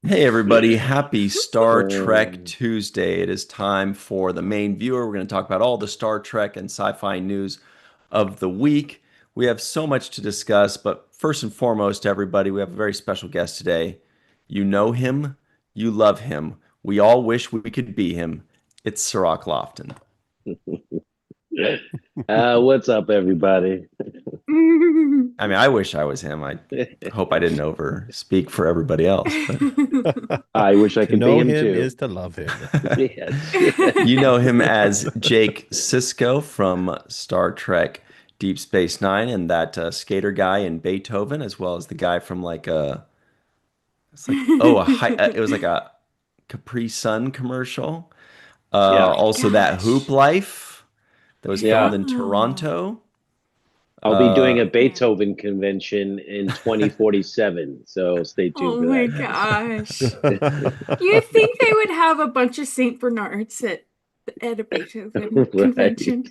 Hey everybody, happy Star Trek Um, Tuesday. It is time for the main viewer. We're going to talk about all the Star Trek and sci-fi news of the week. We have so much to discuss, but first and foremost, everybody, we have a very special guest today. You know him, you love him. We all wish we could be him. It's Cirroc Lofton. what's up, everybody? I mean, I wish I was him. I hope I didn't over speak for everybody else, but I wish I To could be know him him too. is to love him. Yes. you know him as Jake Sisko from Star Trek Deep Space Nine and that skater guy in Beethoven, as well as the guy from it's like it was like a Capri Sun commercial. Yeah. Yeah. Uh, My also that Hoop gosh. Life that was filmed Yeah. in Oh. Toronto. I'll be doing Uh, a Yeah. Beethoven convention in 2047, so stay tuned Oh for my that, gosh. guys. You think they would have a bunch of Saint Bernards at a Beethoven Right. convention?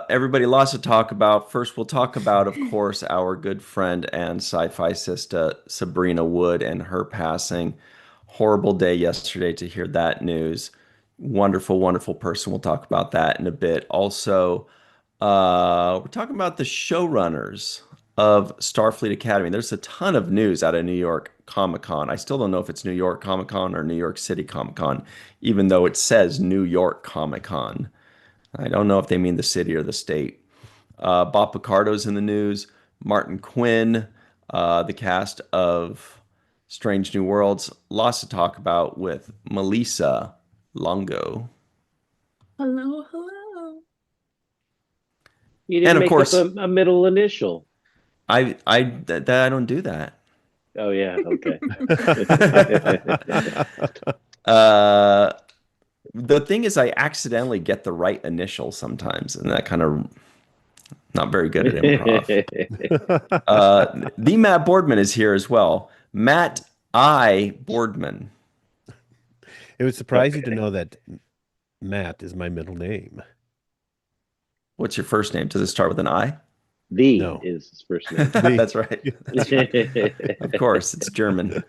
Everybody, lots to talk about. First, we'll talk about, of course, our good friend and sci-fi sister Sabrina Wood and her passing. Horrible day yesterday to hear that news. Wonderful, wonderful person. We'll talk about that in a bit. Also, we're talking about the showrunners of Starfleet Academy. There's a ton of news out of New York Comic Con. I still don't know if it's New York Comic Con or New York City Comic Con, even though it says New York Comic Con. I don't know if they mean the city or the state. Bob Picardo's in the news. Martin Quinn, the cast of Strange New Worlds. Lots to talk about with Melissa Longo. Hello, hello. You And didn't of make up course, a middle initial. I don't do that. Oh, yeah. Okay. uh, the thing is, I accidentally get the right initial sometimes, and that kind of not very good at improv. The Matt Boardman is here as well. Matt I. Boardman. It would surprise you to Okay. know that Matt is my middle name. What's your first name? Does it start with an I? The No, is his first name. the That's right. That's right. Of course, it's German.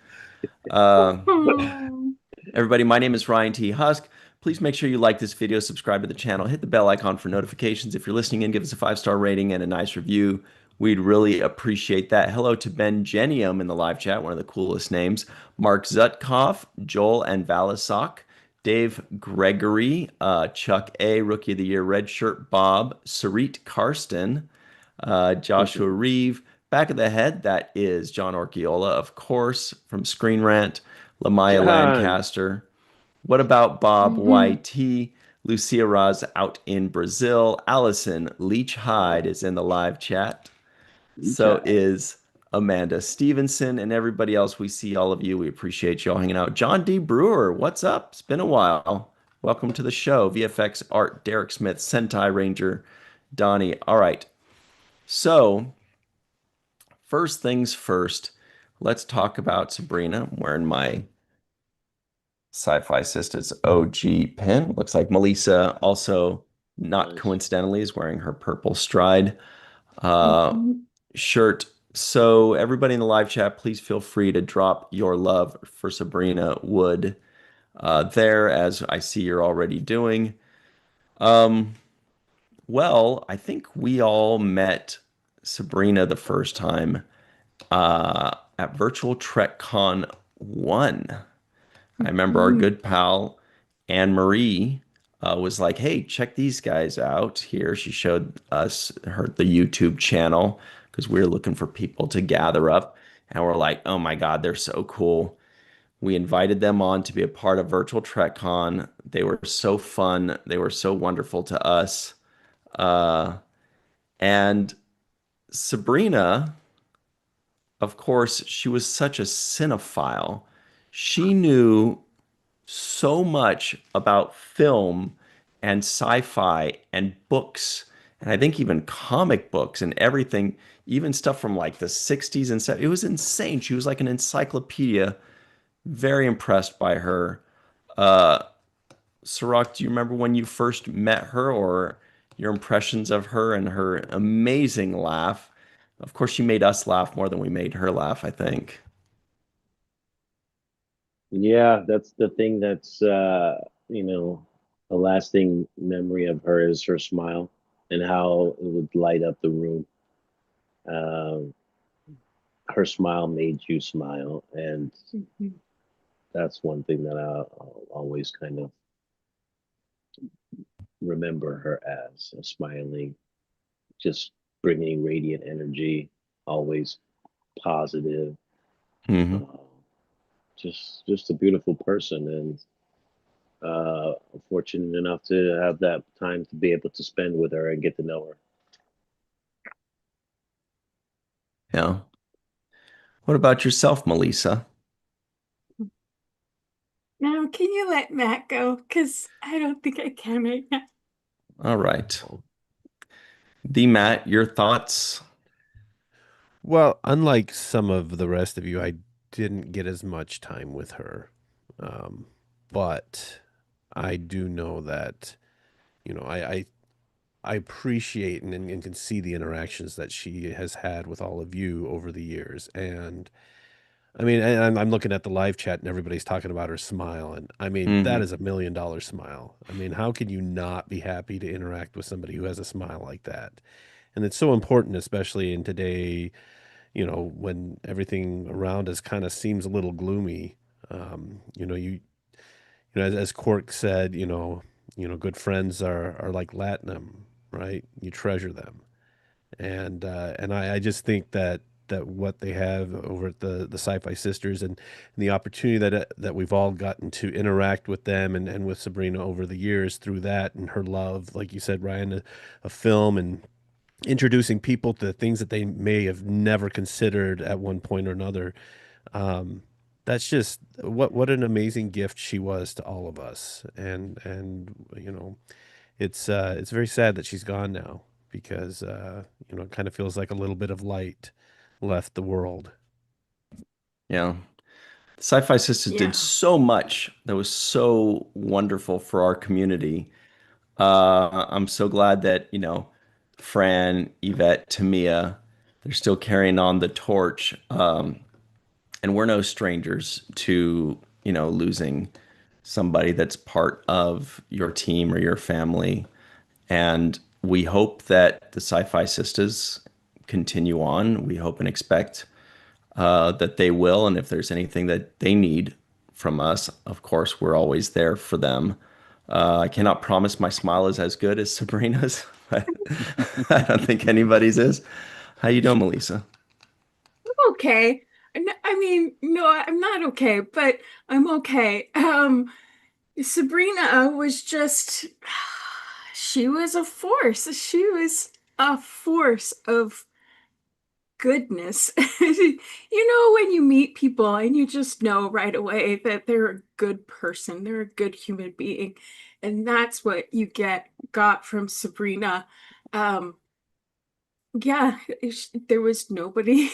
Uh, Oh. Everybody, my name is Ryan T. Husk. Please make sure you like this video, subscribe to the channel, hit the bell icon for notifications. If you're listening in, give us a 5-star rating and a nice review. We'd really appreciate that. Hello to Ben Genium in the live chat, one of the coolest names. Mark Zutkoff, Joel and Valisock, Dave Gregory, Chuck A, Rookie of the Year, Red Shirt Bob, Sarit Karsten, Joshua Reeve. Back of the head, that is John Orchiola, of course, from Screen Rant. Lamaya John. Lancaster. What about Bob Mhm. YT? Lucia Raz out in Brazil. Allison Leach Hyde is in the live chat. So Chai. is Amanda Stevenson and everybody else. We see all of you. We appreciate you all hanging out. John D. Brewer, what's up? It's been a while. Welcome to the show. VFX Art, Derek Smith, Sentai Ranger, Donnie. All right. So, first things first, let's talk about Sabrina. I'm wearing my Sci-Fi Sisters OG pin. Looks like Melissa also, not Nice. coincidentally, is wearing her purple stride uh, Mhm. shirt. So everybody in the live chat, please feel free to drop your love for Sabrina Wood there, as I see you're already doing. Um, well, I think we all met Sabrina the first time at Virtual Trek Con 1. I remember our Mhm. good pal Anne Marie was like, "Hey, check these guys out here." She showed us the YouTube channel because we were looking for people to gather up, and we're like, "Oh my God, they're so cool." We invited them on to be a part of Virtual TrekCon. They were so fun. They were so wonderful to us. Uh, and Sabrina, of course, she was such a cinephile. She knew so much about film and sci-fi and books, and I think even comic books and everything, even stuff from like the 60s and stuff. It was insane. She was like an encyclopedia. Very impressed by her. Uh, Cirroc, do you remember when you first met her or your impressions of her and her amazing laugh? Of course, she made us laugh more than we made her laugh, I think. Yeah, that's the thing that's you know, a lasting memory of her is her smile and how it would light up the room. Um, Her smile made you smile, and Mhm. that's one thing that I'll always kind of remember her as a smiling, just bringing radiant energy, always positive, Hmm. uh, just a beautiful person, and I'm fortunate enough to have that time to be able to spend with her and get to know her. Yeah. What about yourself, Melissa? Now, can you let Matt go? Because I don't think I can right now. All right. The Matt, your thoughts? Well, unlike some of the rest of you, I didn't get as much time with her. Um, but I do know that, I appreciate and can see the interactions that she has had with all of you over the years. And I mean, and I'm looking at the live chat and everybody's talking about her smile. And I mean, that Hmm. is $1 million smile. I mean, how can you not be happy to interact with somebody who has a smile like that? And it's so important, especially in today, when everything around us kind of seems a little gloomy. As Cork said, good friends are like latinum, right? You treasure them. And I just think that what they have over at the Sci-Fi Sisters, and the opportunity that we've all gotten to interact with them and with Sabrina over the years through that, and her love, like you said, Ryan, a film, and introducing people to things that they may have never considered at one point or another. Um, that's just what an amazing gift she was to all of us. And it's very sad that she's gone now, because it kind of feels like a little bit of light left the world. Yeah. Sci-Fi Sisters did Yeah. so much that was so wonderful for our community. I'm so glad that, Fran, Yvette, Tamia, they're still carrying on the torch. And we're no strangers to, losing somebody that's part of your team or your family. And we hope that the Sci-Fi Sisters continue on. We hope and expect that they will. And if there's anything that they need from us, of course, we're always there for them. I cannot promise my smile is as good as Sabrina's, but I don't think anybody's is. How you doing, Melissa? Okay. I mean, no, I'm not okay, but I'm okay. Sabrina was just, she was a force. She was a force of goodness. When you meet people and you just know right away that they're a good person, they're a good human being. And that's what you got from Sabrina. Um, yeah, there was nobody,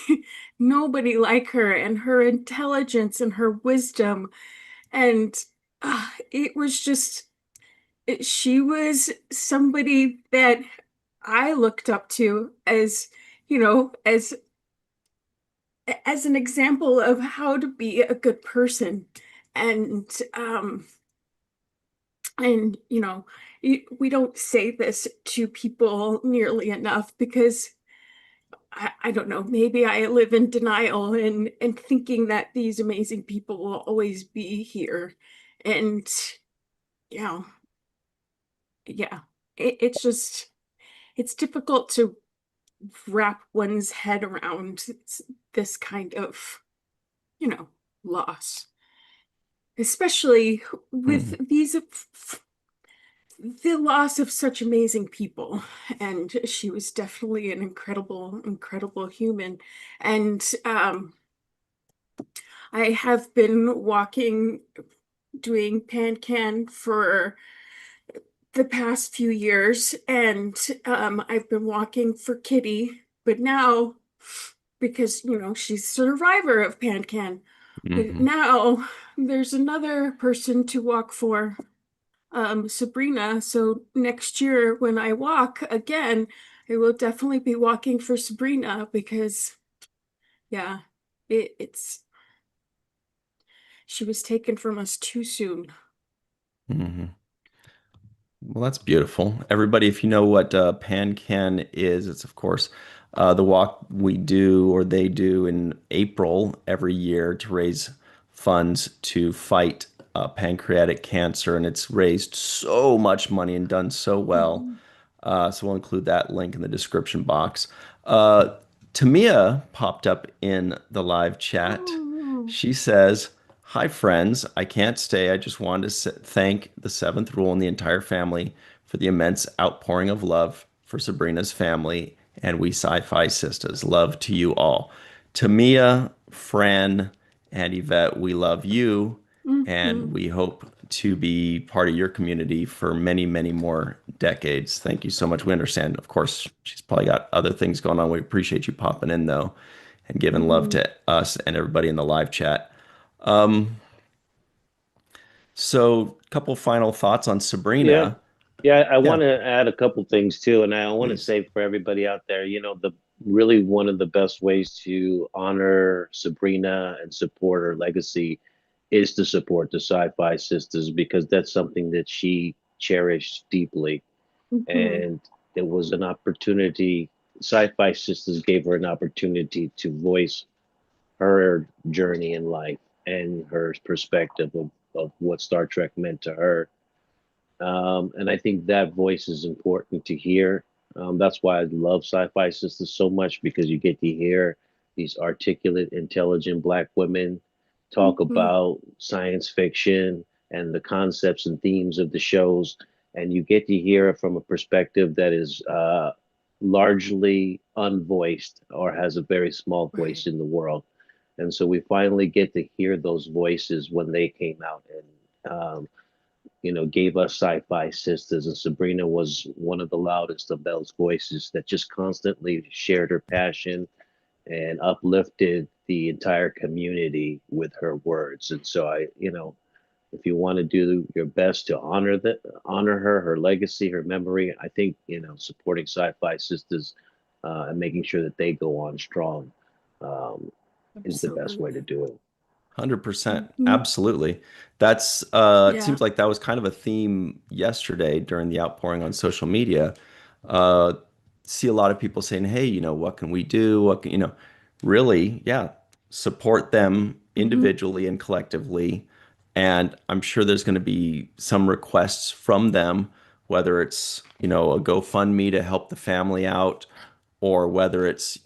nobody like her, and her intelligence and her wisdom. And it was just, she was somebody that I looked up to as, as an example of how to be a good person. And um we don't say this to people nearly enough because I don't know, maybe I live in denial and thinking that these amazing people will always be here. And yeah, yeah. It's just it's difficult to wrap one's head around this kind of, you know, loss, especially with Hmm. the loss of such amazing people. And she was definitely an incredible, incredible human. And I have been walking, doing PanCan for the past few years, and I've been walking for Kitty, but now, because she's a survivor of PanCan, but Hmm. now there's another person to walk for, Sabrina. So next year when I walk again, I will definitely be walking for Sabrina because yeah, it's she was taken from us too soon. Hmm. Well, that's beautiful. Everybody, if you know what PanCan is, it's of course the walk we do or they do in April every year to raise funds to fight pancreatic cancer. And it's raised so much money and done so well. Mhm. So we'll include that link in the description box. Uh, Tamia popped up in the live chat. Oh. She says, "Hi, friends. I can't stay. I just wanted to thank the seventh rule and the entire family for the immense outpouring of love for Sabrina's family and we sci-fi sisters. Love to you all." Tamia, Fran, and Yvette, we love you and Mhm. we hope to be part of your community for many, many more decades. Thank you so much. We understand, of course, she's probably got other things going on. We appreciate you popping in, though, and giving love Mhm. to us and everybody in the live chat. Um, so, a couple final thoughts on Yeah. Sabrina. Yeah, I Yeah, want to add a couple things too, and I want to please. say for everybody out there, the really one of the best ways to honor Sabrina and support her legacy is to support the Sci-Fi Sisters because that's something that she cherished deeply, Mhm. and it was an opportunity. Sci-Fi Sisters gave her an opportunity to voice her journey in life and her perspective of what Star Trek meant to her. And I think that voice is important to hear. That's why I love Sci-Fi Sisters so much because you get to hear these articulate, intelligent Black women talk Mhm. about science fiction and the concepts and themes of the shows, and you get to hear it from a perspective that is largely unvoiced or has a very small Right. voice in the world. And so we finally get to hear those voices when they came out and gave us Sci-Fi Sisters, and Sabrina was one of the loudest of those voices that just constantly shared her passion and uplifted the entire community with her words. And so if you want to do your best to honor her, her legacy, her memory, I think supporting Sci-Fi Sisters and making sure that they go on strong um, is the best way to Absolutely. do it. 100%. Mhm. Absolutely. That's it Yeah. seems like that was kind of a theme yesterday during the outpouring on social media. Uh see a lot of people saying, "Hey, what can we do? What can, really, yeah, support them Mhm. individually and collectively." And I'm sure there's going to be some requests from them, whether it's, a GoFundMe to help the family out or whether it's,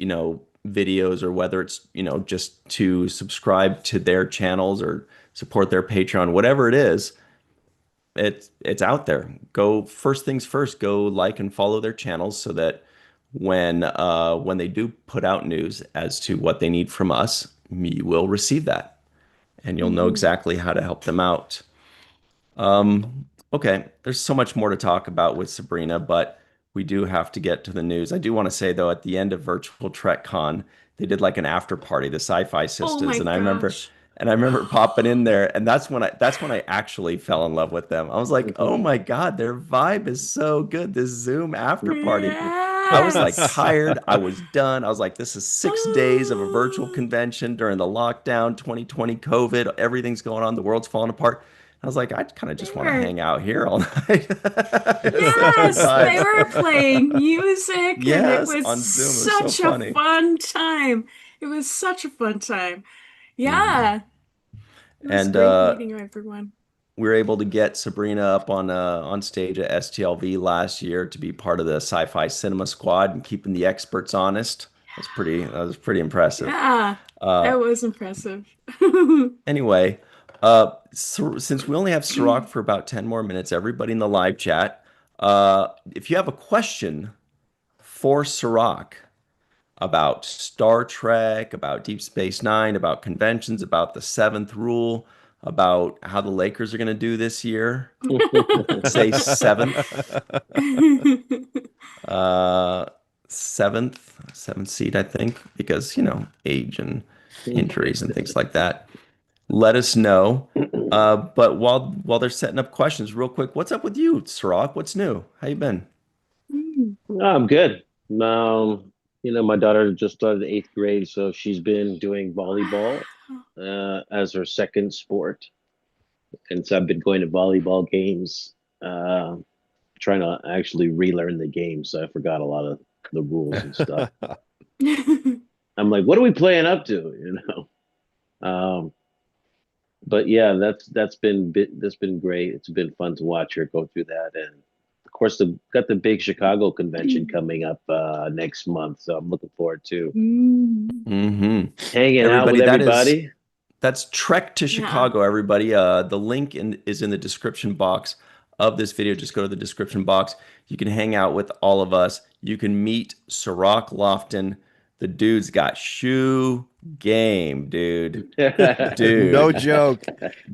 videos or whether it's, just to subscribe to their channels or support their Patreon, whatever it is, it's out there. Go first things first, go like and follow their channels so that when they do put out news as to what they need from us, you will receive that and you'll know Mhm. exactly how to help them out. Okay, there's so much more to talk about with Sabrina, but we do have to get to the news. I do want to say though, at the end of Virtual Trek Con, they did like an after party, the Sci-Fi Oh my Sisters, gosh. and I remember popping in there, and that's when I actually fell in love with them. I was like, oh my God, their vibe is so good. This Zoom after party. I was like Yes. tired. I was done. I was like, this is 6 days of a virtual convention during the lockdown, 2020 COVID. Everything's going on. The world's falling apart. I was like, I kind of They just want to were, hang out here all night. It's such good yes, they vibes. were playing music and it Yes, was on Zoom. It was so such a funny. fun time. It was such a fun time. Hmm. Yeah, it was And great meeting everyone. we were able to get Sabrina up on stage at STLV last year to be part of the Sci-Fi Cinema Squad and keeping the experts honest. That was pretty impressive. Yeah, Uh, that was impressive. Anyway, so since we only have Cirroc for about 10 more minutes, everybody in the live chat, if you have a question for Cirroc about Star Trek, about Deep Space Nine, about conventions, about the seventh rule, about how the Lakers are going to do this year, say uh, seventh seed, I think, because, age and injuries and things like that. Let us know. But while they're setting up questions, real quick, what's up with you, Sirach? What's new? How you been? I'm good. My daughter just started eighth grade, so she's been doing volleyball. as her second sport. And so I've been going to volleyball games, trying to actually relearn the game. So I forgot a lot of the rules and stuff. I'm like, what are we playing up to? But yeah, that's been great. It's been fun to watch her go through that, and of course, got the big Chicago convention coming up next month. So I'm looking forward to hanging out with Everybody, everybody. that's Trek to Yeah. Chicago, everybody. The link is in the description box of this video. Just go to the description box. You can hang out with all of us. You can meet Cirroc Lofton. The dude's got shoe game, dude. No Dude, joke.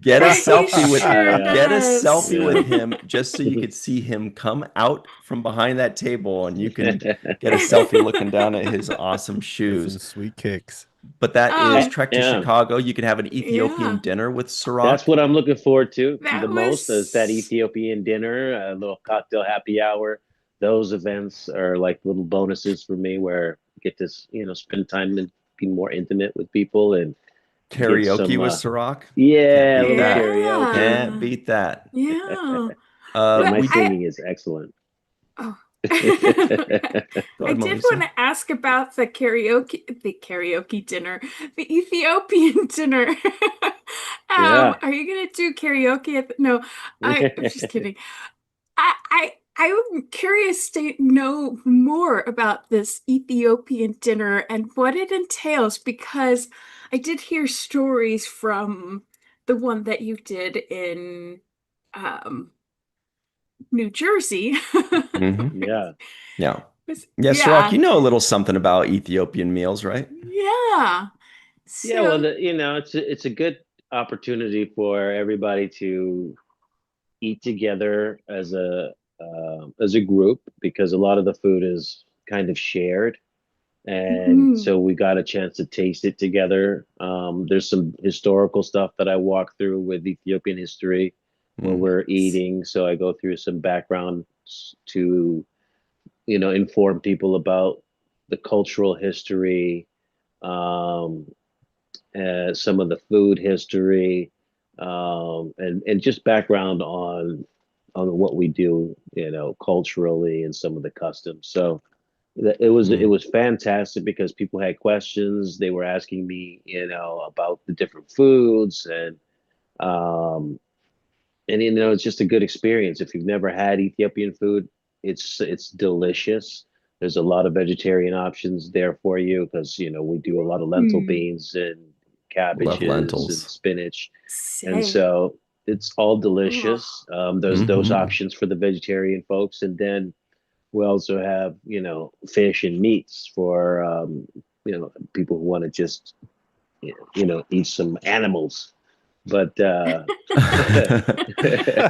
get a He selfie with sure get a does. selfie with Yeah. him just so you could see him come out from behind that table and you can get a selfie looking down at his awesome With shoes. some sweet kicks. But that is Um, Trek to Yeah, Chicago. You can have an Ethiopian yeah, dinner with that's Cirroc. what I'm looking forward to the that most is that was Ethiopian dinner, a little cocktail happy hour. Those events are like little bonuses for me where I get to, spend time and be more intimate with people and get Karaoke some, with Cirroc. Can't yeah, a beat little that. karaoke. Can't beat that. yeah. Yeah, But my We singing is excellent. oh. Go I ahead, did want Malissa. to ask about the karaoke dinner, the Ethiopian dinner. Yeah. Are you gonna do karaoke no, I'm just kidding. I'm curious to know more about this Ethiopian dinner and what it entails because I did hear stories from the one that you did in um, New Jersey. Hmm. Yeah. Yeah. Yeah, Cirroc, Yeah, you know a little something about Ethiopian meals, right? yeah. Yeah, well, So, it's a good opportunity for everybody to eat together as a group because a lot of the food is kind of shared, and mhm, so we got a chance to taste it together. There's some historical stuff that I walk through with Ethiopian history when Mm. we're eating, so I go through some background to inform people about the cultural history, um, some of the food history, and just background on what we do, culturally and some of the customs. So it Mm. was fantastic because people had questions. They were asking me, about the different foods um, and it's just a good experience. If you've never had Ethiopian food, it's delicious. There's a lot of vegetarian options there for you because we do a lot of lentil hmm, beans and Love cabbages and lentils. spinach, and say, so it's all oh, delicious. There's those Hmm. options for the vegetarian folks, and then we also have fish and meats for people who want to just eat some animals. But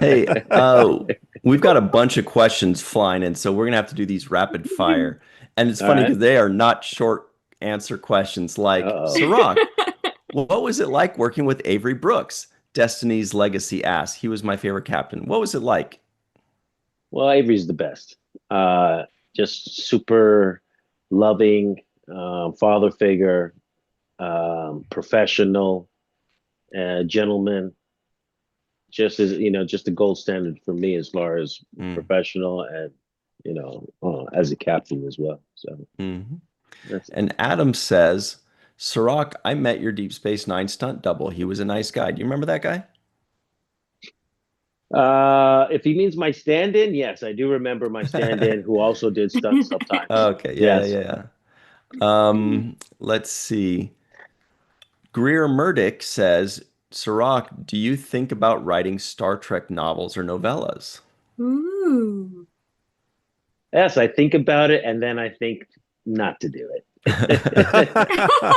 Hey, we've got a bunch of questions flying in, so we're gonna have to do these rapid fire. And it's all funny right. because they are not short answer questions like, Uh-oh. Cirroc, what was it like working with Avery Brooks? Destiny's Legacy asks. He was my favorite captain. What was it like? Well, Avery's the best. Uh, just super loving, father figure, professional, gentleman. Just a gold standard for me as far as Mm. professional and as a captain as well. So Mhm. that's And Adam says, Cirroc, I met your Deep Space Nine stunt double. He was a nice guy. Do you remember that guy? if he means my stand-in, yes, I do remember my stand-in who also did stunts sometimes. Okay, yeah, Yes. yeah. Let's see. Greer Murdick says, Cirroc, do you think about writing Star Trek novels or novellas? ooh. Yes, I think about it and then I think not to do it.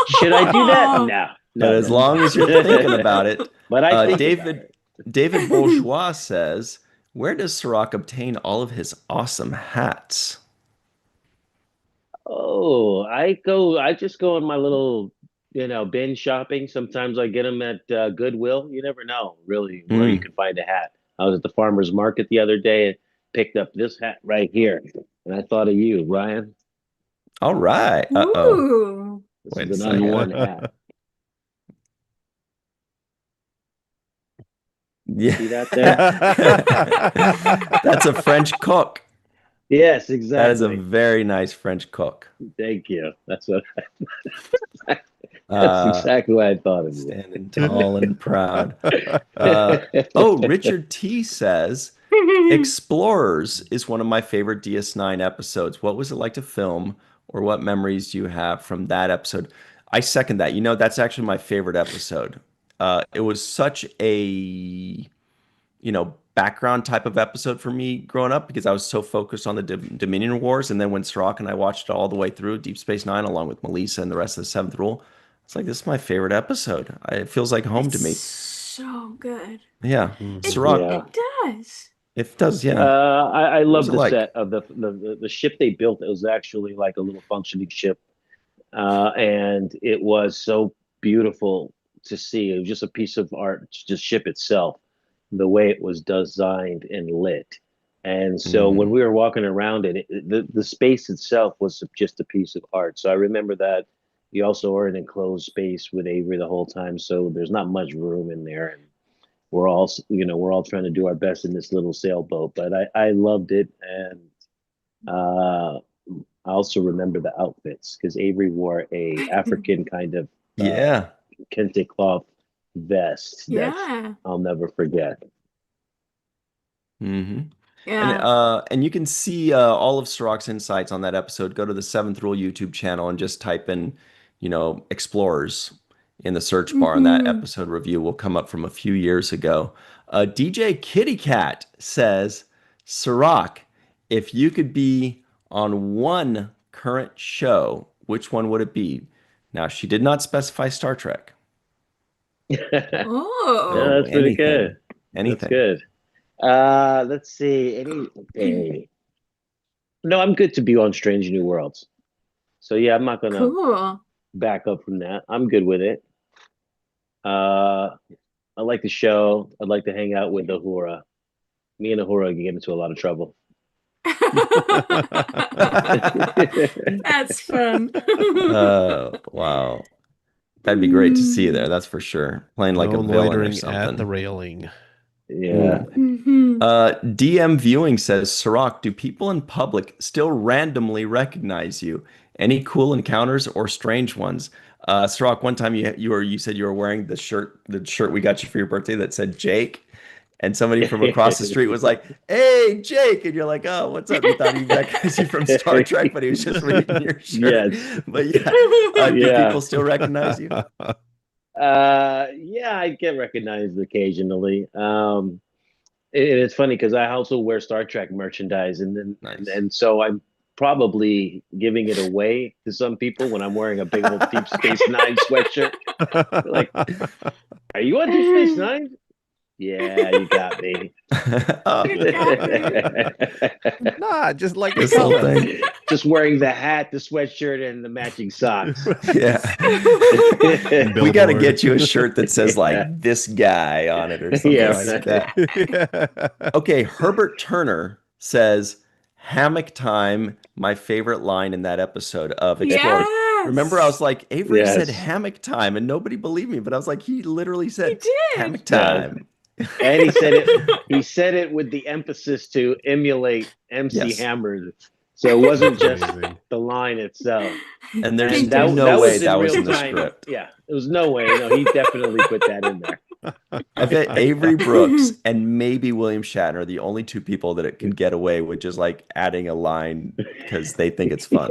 Should I do that? No, But no, as no, long as you're thinking no. about it, But I think about David it. David Bourgeois says, where does Cirroc obtain all of his awesome hats? Oh, I just go on my little, bin shopping. Sometimes I get them at Goodwill. You never know really where you Mm, can find a hat. I was at the farmer's market the other day and picked up this hat right here. And I thought of you, Ryan. all right. Uh-oh. Ooh. This is Wait a an second. unworn hat. Yeah. See that there? That's a French cook. Yes, That is a exactly. very nice French cook. Thank you. That's what. That's Uh, exactly what I thought of you. Standing tall and proud. Uh, oh, Richard T says Explorers is one of my favorite DS9 episodes. What was it like to film, or what memories do you have from that episode? I second that. That's actually my favorite episode. It was such a background type of episode for me growing up because I was so focused on the Dominion Wars. And then when Cirroc and I watched it all the way through Deep Space Nine, along with Malissa and the rest of the Seventh Rule, it's like, this is my favorite episode. It feels like home It's to me. so good. Yeah. It Mhm. Cirroc, Yeah. it does. it does. Uh, Yeah. I What was love it the like? set of the ship they built. It was actually like a little functioning ship, and it was so beautiful to see. It was just a piece of art, just ship itself, the way it was designed and lit. And so when Hmm. we were walking around it, the space itself was just a piece of art. So I remember that you also are in an enclosed space with Avery the whole time, so there's not much room in there, and we're all trying to do our best in this little sailboat. But I loved it, and uh, I also remember the outfits because Avery wore a African kind of Yeah. kente cloth vest that Yeah. I'll never forget. Hmm. And Yeah. and you can see all of Siroc's insights on that episode. Go to the Seventh Rule YouTube channel and just type in, Explorers in the search bar, and that Hmm. episode review will come up from a few years ago. DJ Kitty Cat says, Ciroc, if you could be on one current show, which one would it be? Now, she did not specify Star Trek, Yeah, Oh. so that's pretty good. anything, That's anything. good. Let's see. Any No, I'm good to be on Strange New Worlds. So yeah, I'm not gonna Cool. back up from that. I'm good with it. Uh, I like the show. I'd like to hang out with Ahura. Me and Ahura can get into a lot of trouble. That's fun. Wow. That'd be great to see you there, Mm. that's for sure. Playing like No a villain or loitering at the something. railing. Yeah. Mm. Mhm. DM Viewing says, Ciroc, do people in public still randomly recognize you? Any cool encounters or strange ones? Ciroc, one time you said you were wearing the shirt we got you for your birthday that said Jake, and somebody from across the street was like, "Hey, Jake," and you're like, "Oh, what's up?" You thought he recognized you from Star Trek, but he was just reading your shirt. Yes. But yeah, do Yeah. people still recognize you? Yeah, I get recognized occasionally. It's funny because I also wear Star Trek merchandise, and then Nice. and so I'm probably giving it away to some people when I'm wearing a big old Deep Space Nine sweatshirt. Like, are you on Deep Space Nine? Yeah, you got me. Oh, You got me. Nah, just like the this whole color. thing. Just wearing the hat, the sweatshirt, and the matching socks. Yeah. We got to Billboard. get you a shirt that says like Yeah. this guy on it or something Yeah, like right. that. Okay, Herbert Turner says hammock time, my favorite line in that episode of Explorers. Remember, I was Yes. like, Avery said Yes. hammock time, and nobody believed me, but I was like, he literally He said did. hammock Yes. time. And he said it with the emphasis to emulate MC Yes. Hammer. So it wasn't just Amazing. the line itself. And there's And Painters. no that way was in that was real in the time. script. Yeah, there was no way. No, he definitely put that in there. I bet Avery Brooks and maybe William Shatner are the only two people that it can get away with just like adding a line because they think it's fun.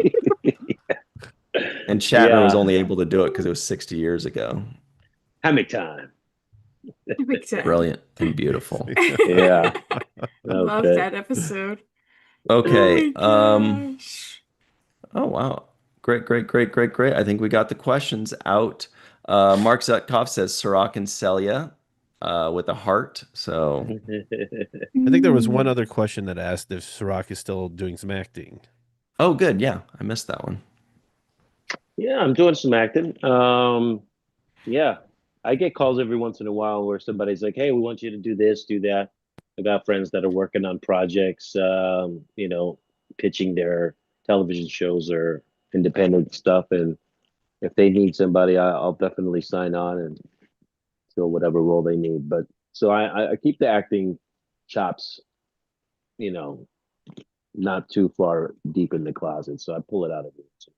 And Shatner was Yeah, only able to do it because it was 60 years ago. hammock time. Big time. Brilliant and beautiful. Yeah, Love okay. that episode. Okay. Oh my gosh. Oh wow. Great, great, great, great, great. I think we got the questions out. Mark Zutkov says Sirach and Celia with a heart. So I think there was one Mm. other question that asked if Cirroc is still doing some acting. oh good. Yeah, I missed that one. Yeah, I'm doing some acting. Yeah, I get calls every once in a while where somebody's like, "Hey, we want you to do this, do that." I got friends that are working on projects, pitching their television shows or independent stuff, and if they need somebody, I'll definitely sign on and fill whatever role they need. But So I keep the acting chops, you know, not too far deep in the closet. So I pull it out every once in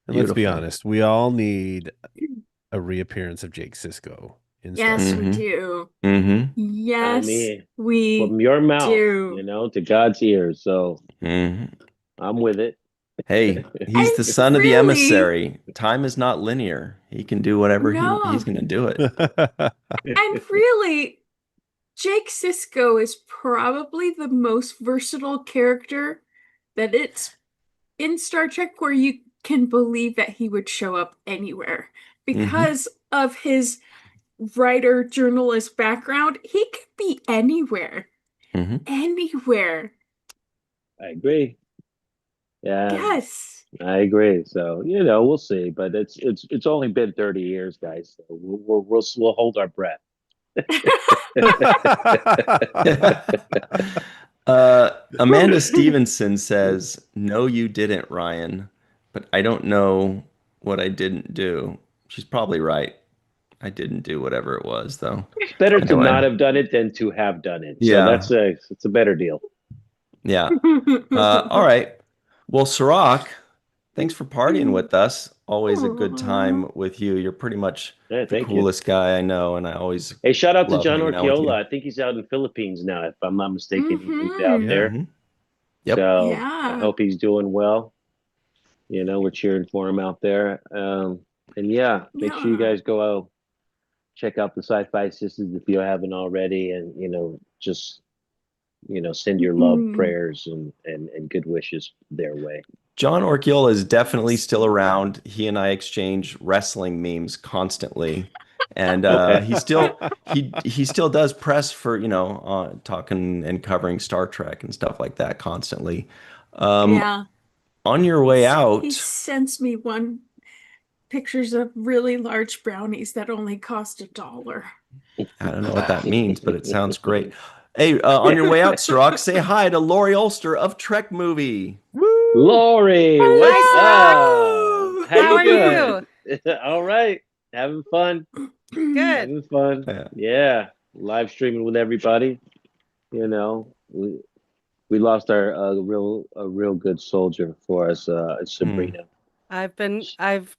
And let's be Beautiful. honest, we all need a reappearance of Jake Sisko in Star Yes, Trek. we Mm-hmm. do. Mm-hmm. I Yes, mean, we from your mouth, do. to God's ears. So Mm-hmm. I'm with it. Hey, he's And the son of the really, emissary. Time is not linear. He can do whatever he's no. going to do it. And really, Jake Sisko is probably the most versatile character that it's in Star Trek where you can believe that he would show up anywhere Mm-hmm. because of his writer journalist background. He could be anywhere, Mm-hmm. anywhere. I agree. Yeah, Yes. I agree. So we'll see. But it's only been 30 years, guys. So we'll hold our breath. Amanda Stevenson says, "No, you didn't, Ryan, but I don't know what I didn't do." She's probably right. I didn't do whatever it was, though. It's better to Anyway, not have done it than to have done it. So yeah, it's a better deal. yeah. All right. Well, Cirroc, thanks for partying with us. Always a good Aw. time with you. You're pretty much Yeah, the thank you. coolest guy I know, and I always Hey, shout out to love John hanging out with you. Orchiola. I think he's out in the Philippines now, if I'm not mistaken. He moved out Hmm. Yeah. there. Hmm. Yep. So I Yeah. hope he's doing well. We're cheering for him out there. And yeah, make sure you Yeah. guys go out, check out the Sci-Fi Sisters if you haven't already, and just send your love, Mhm. prayers, and good wishes their way. John Orchiola is definitely still Absolutely. around. He and I exchange wrestling memes constantly, and Okay. he still does press for talking and covering Star Trek and stuff like that constantly. Um, Yeah. on your way He out, sends me one pictures of really large brownies that only cost $1. I don't know what that means, but it sounds great. Hey, on your way out, Cirroc, say hi to Laurie Ulster of Trek Movie. Woo! Lori, Hi, what's Cirroc. up? Hello. How How you are doing? you? All right. Having fun. Good. Having fun. Yeah. Yeah. Live streaming with everybody. We lost our a real good soldier for us, Mm. Sabrina. I've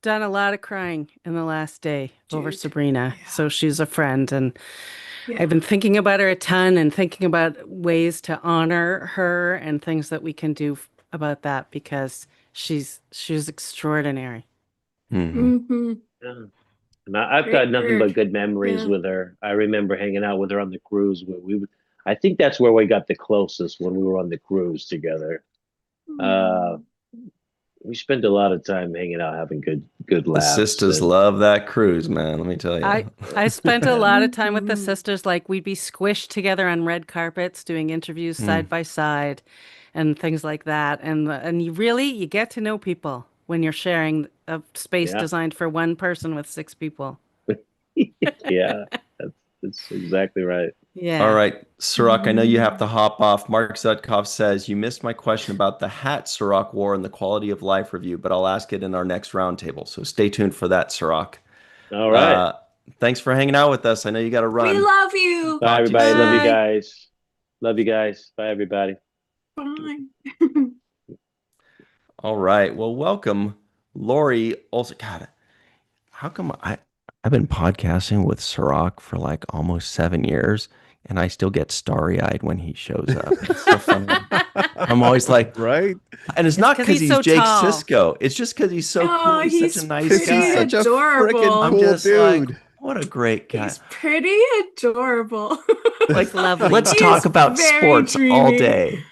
done a lot of crying in the last day over Dude. Sabrina. Yeah. So she's a friend, and Yeah. I've been thinking about her a ton and thinking about ways to honor her and things that we can do about that because she's extraordinary. Hmm. Hmm. Yeah. And I've got Great nothing but work. good memories Yeah. with her. I remember hanging out with her on the cruise where we would. I think that's where we got the closest when we were on the cruise together. Uh, Mm. we spent a lot of time hanging out, having good The laughs, sisters and love that cruise, man. Let me tell I you. I spent a yeah, lot of time with the Mhm. sisters. Like we'd be squished together on red carpets, doing interviews Mm. side by side, and things like that. And you get to know people when you're sharing a space yeah, designed for one person with six people. yeah. That's exactly right. All Yeah. right, Cirroc, I know you have to Mhm. hop off. Mark Zutkov says, you missed my question about the hat Cirroc wore in the quality of life review, but I'll ask it in our next roundtable. So stay tuned for that, Cirroc. All right. Uh, thanks for hanging out with us. I know you got to We run. love you. Bye, Talk to you everybody. Love you soon. Bye. guys. Love you guys. Bye, everybody. Bye. All right. Well, welcome, Lori. Also, God, how come I've been podcasting with Cirroc for like almost 7 years, and I still get starry-eyed when he shows up. It's so funny. I'm always like, Right? and it's It's not because because he's he's so Jake tall. Sisko. It's just because he's so cool. Oh, He's such a he's nice Because he's pretty guy. such a freaking I'm adorable. cool just like, dude. what a great guy. He's pretty adorable. He's Like, lovely. let's talk He's about very sports all dreamy. day.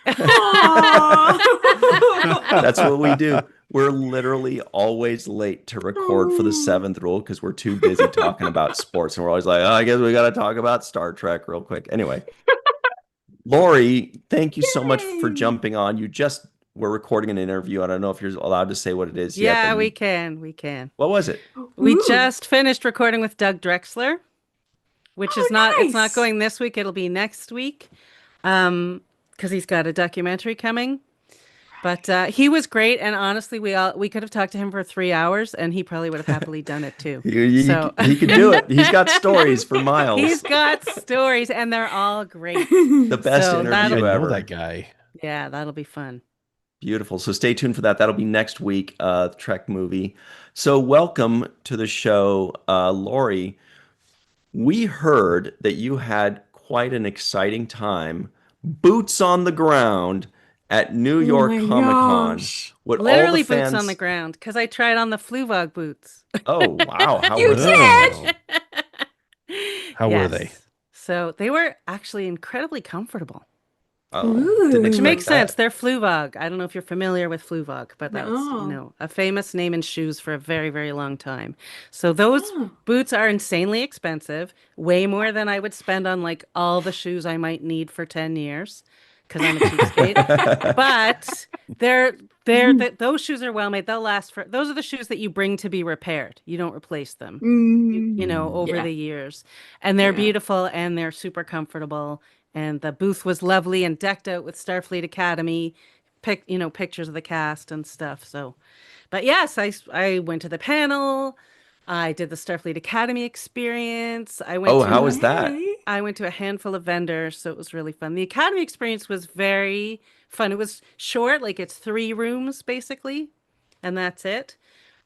That's what we Aww. do. We're literally always late to record for the seventh rule because we're too busy talking about sports. And we're always like, oh, I guess we got to talk about Star Trek real quick. Anyway, Lori, thank you so much for Yay. jumping on. You just were recording an interview. I don't know if you're allowed to say what it is yet, but Yeah, we you, can. We can. what was it? We Ooh. just finished recording with Doug Drexler, which is Oh, it's not nice. going this week, it'll be next week. Because he's got a documentary coming. But he was great, and honestly, we could have talked to him for 3 hours, and he probably would have happily done it too. So He could do it. He's got stories for miles. he's got stories, and they're all great. The best So I interview know ever. that guy. Yeah, that'll be fun. Beautiful. So stay tuned for that. That'll be next week, Trek movie. So welcome to the show, Lori. We heard that you had quite an exciting time, boots on the ground at New Oh York my Comic Con. gosh. What all the Literally boots on the fans? ground because I tried on the Fluvog boots. Oh, wow. How You were they? did? How were they? Yes. So they were actually incredibly comfortable. Oh, Ooh. didn't Which expect makes sense. that. They're Fluvog. I don't know if you're familiar with Fluvog, but that's, No. a famous name in shoes for a very, very long time. So those Oh. boots are insanely expensive, way more than I would spend on like all the shoes I might need for 10 years because I'm a cheapskate. But those shoes are well made. They'll last for, those are the shoes that you bring to be repaired. You don't replace them. Over Yeah. the years. And they're Yeah. beautiful and they're super comfortable. And the booth was lovely and decked out with Starfleet Academy, pictures of the cast and stuff. So, but yes, I went to the panel. I did the Starfleet Academy experience. Oh, how was that? Okay. I went to a handful of vendors, so it was really fun. The Academy experience was very fun. It was short, like it's 3 rooms basically, and that's it.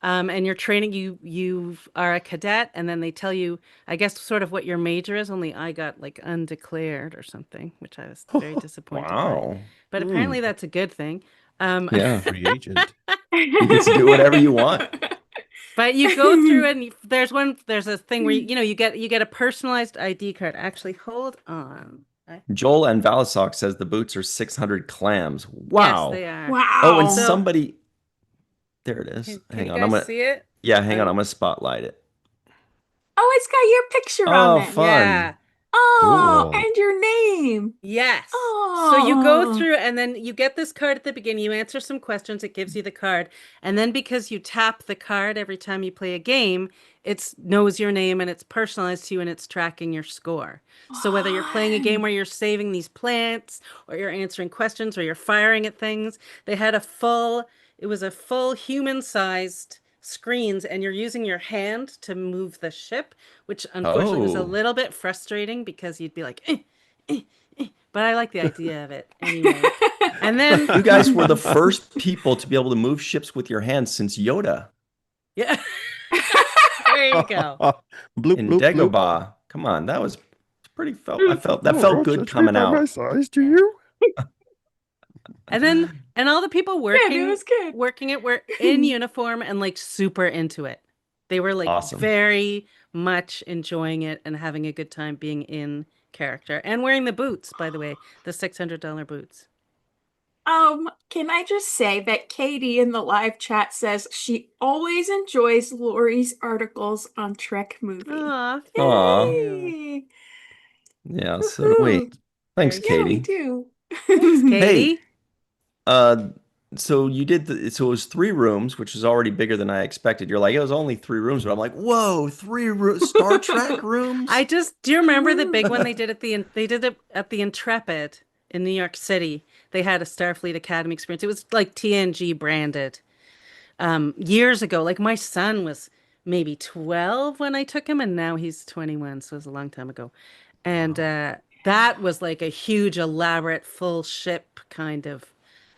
And you're training, you are a cadet, and then they tell you, I guess, sort of what your major is. Only I got like undeclared or something, which I was very disappointed by. Wow. But apparently that's a good thing. Yeah. Free agent. You get to do whatever you want. But you go through and there's a thing where you get a personalized ID card. Actually, hold on. Joel and Valisock says the boots are 600 clams. Yes, Wow. they are. Wow. Oh, and So- somebody. There it is. Can Hang you on. guys see it? Yeah, hang on. I'm gonna spotlight it. Oh, it's got your picture Oh, on it. fun. Yeah. Oh, Cool. and your name. Yes. So you go Oh. through and then you get this card at the beginning. You answer some questions. It gives you the card. And then because you tap the card every time you play a game, it knows your name and it's personalized to you and it's tracking your score. So whether you're playing a game where you're saving these plants or you're answering questions or you're firing at things, they had it was a full human-sized screens and you're using your hand to move the ship, which unfortunately was a Oh. little bit frustrating because you'd be like, but I like the idea of it anyway. And then You guys were the first people to be able to move ships with your hands since Yoda yeah, there you go. Bloop, in bloop, bloop. Dagobah. Come on, that was pretty. That felt good coming My out. size, do you? And all the people Good, working it was good. working it were in uniform and like super into it. They were like Awesome. very much enjoying it and having a good time being in character and wearing the boots, by the way, the $600 boots. Can I just say that Katie in the live chat says she always enjoys Lori's articles on Trek movie. Aw, Aw. Yay. Yeah, so do we. Woohoo. Thanks, Very Yeah, we Katie. do. thanks, Katie. Hey, so you did so it was 3 rooms, which is already bigger than I expected. You're like, it was only 3 rooms, but I'm like, whoa, 3 Star Trek rooms? Do you remember the big one they did at the Intrepid in New York City? They had a Starfleet Academy experience. It was like TNG branded. Years ago. Like my son was maybe 12 when I took him, and now he's 21, so it was a long time ago. And that was like a huge, elaborate, full ship kind of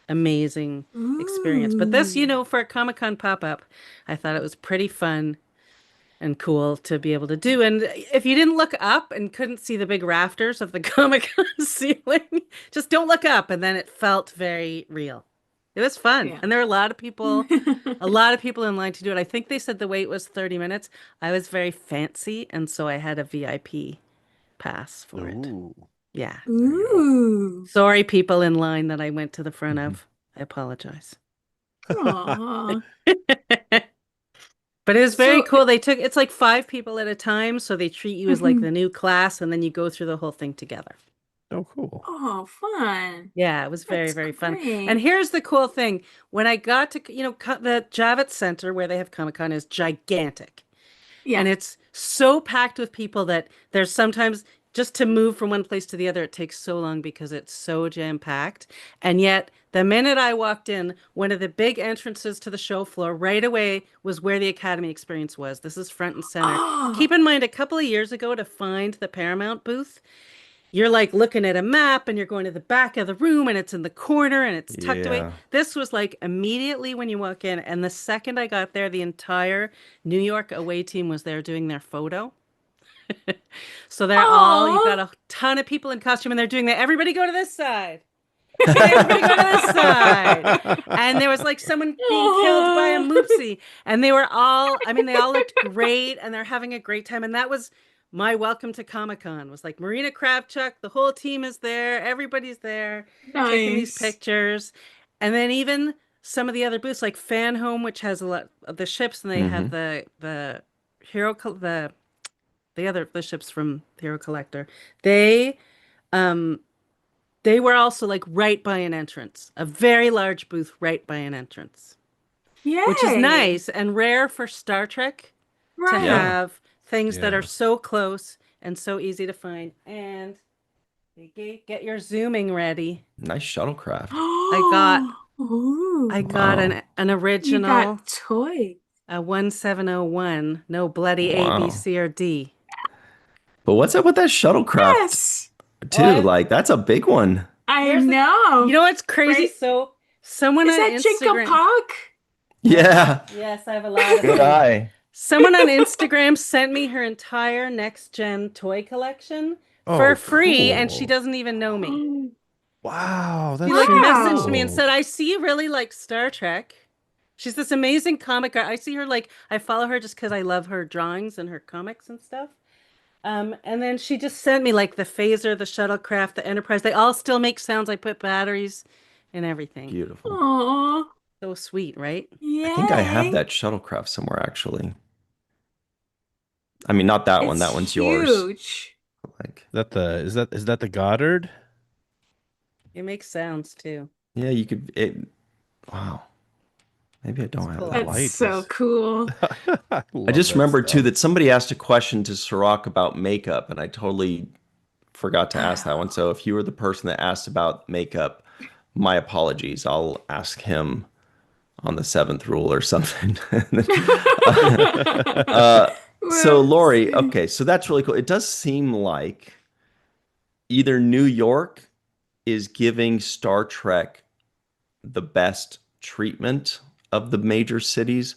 amazing experience. But this, for a Comic-Con pop-up, I thought it was pretty fun and cool to be able to do. And if you didn't look up and couldn't see the big rafters of the Comic-Con ceiling, just don't look up, and then it felt very real. It was fun. Yeah. And there were a lot of people in line to do it. I think they said the wait was 30 minutes. I was very fancy, and so I had a VIP pass for it. Ooh. Yeah. Ooh. Sorry, people in line that I went to the front of. I apologize. Aw. But it was very So- cool. It's like 5 people at a time, so they treat you as like the new class, and then you go through the whole thing together. Oh, cool. Oh, fun. Yeah, it was very, That's very fun. great. And here's the cool thing. When I got to, the Javits Center where they have Comic-Con is gigantic. Yeah. And it's so packed with people that there's sometimes just to move from one place to the other, it takes so long because it's so jam-packed. And yet, the minute I walked in, one of the big entrances to the show floor right away was where the Academy Experience was. This is front and center. Oh, Keep in mind, a couple of years ago, to find the Paramount booth, you're like looking at a map and you're going to the back of the room and it's in the corner and it's tucked away. Yeah. This was like immediately when you walk in. And the second I got there, the entire New York away team was there doing their photo. So they're all, you've got oh, a ton of people in costume and they're doing that. Everybody go to this side. Okay, everybody go to this side. And there was like someone being killed by a moopsie. And they were all, I mean, they all looked great and they're having a great time. And that was my welcome to Comic-Con, was like Marina Kravchuk, the whole team is there, everybody's there, taking these nice. pictures. And then even some of the other booths, like Fan Home, which has a lot of the ships, and they have the hero, the ships from Hero Collector. Um, they were also like right by an entrance, a very large booth right by an entrance, which is Yay. nice and rare for Star Trek to Right. Yeah. have things that Yeah. are so close and so easy to find. And get your zooming ready. Nice shuttlecraft. Ooh, I got Wow. an you original, got toy. a 1701, no bloody A, B, Wow. C, or D. But what's up with that shuttlecraft Yes, too? What? Like that's a big one. I Here's the- know. You know what's crazy? Right. So someone Is on that Jacob Instagram. Puck? Yeah. Yes, I have a lot of Good things. eye. Someone on Instagram sent me her entire next gen toy collection for Oh, free, and she cool. doesn't even know me. Wow, that's She like so messaged me and cool. said, "I see you really like Star Trek." She's this amazing comic. I see her like I follow her just because I love her drawings and her comics and stuff. And then she just sent me like the phaser, the shuttlecraft, the Enterprise. They all still make sounds. I put batteries and everything. Beautiful. Oh, So sweet, right? yay. I think I have that shuttlecraft somewhere actually. I mean, not that one. It's That one's yours. huge. Like, Is that the Goddard? It makes sounds too. yeah, you could. Wow. Maybe I don't It's have cool. that That's one. so cool. I I just love remembered too stuff. that somebody asked a question to Cirroc about makeup, and I totally forgot to ask that one. So if you were the person that asked about makeup, my apologies. I'll ask him on the seventh rule or something. So Lori, Whoops. okay, so that's really cool. It does seem like either New York is giving Star Trek the best treatment of the major cities,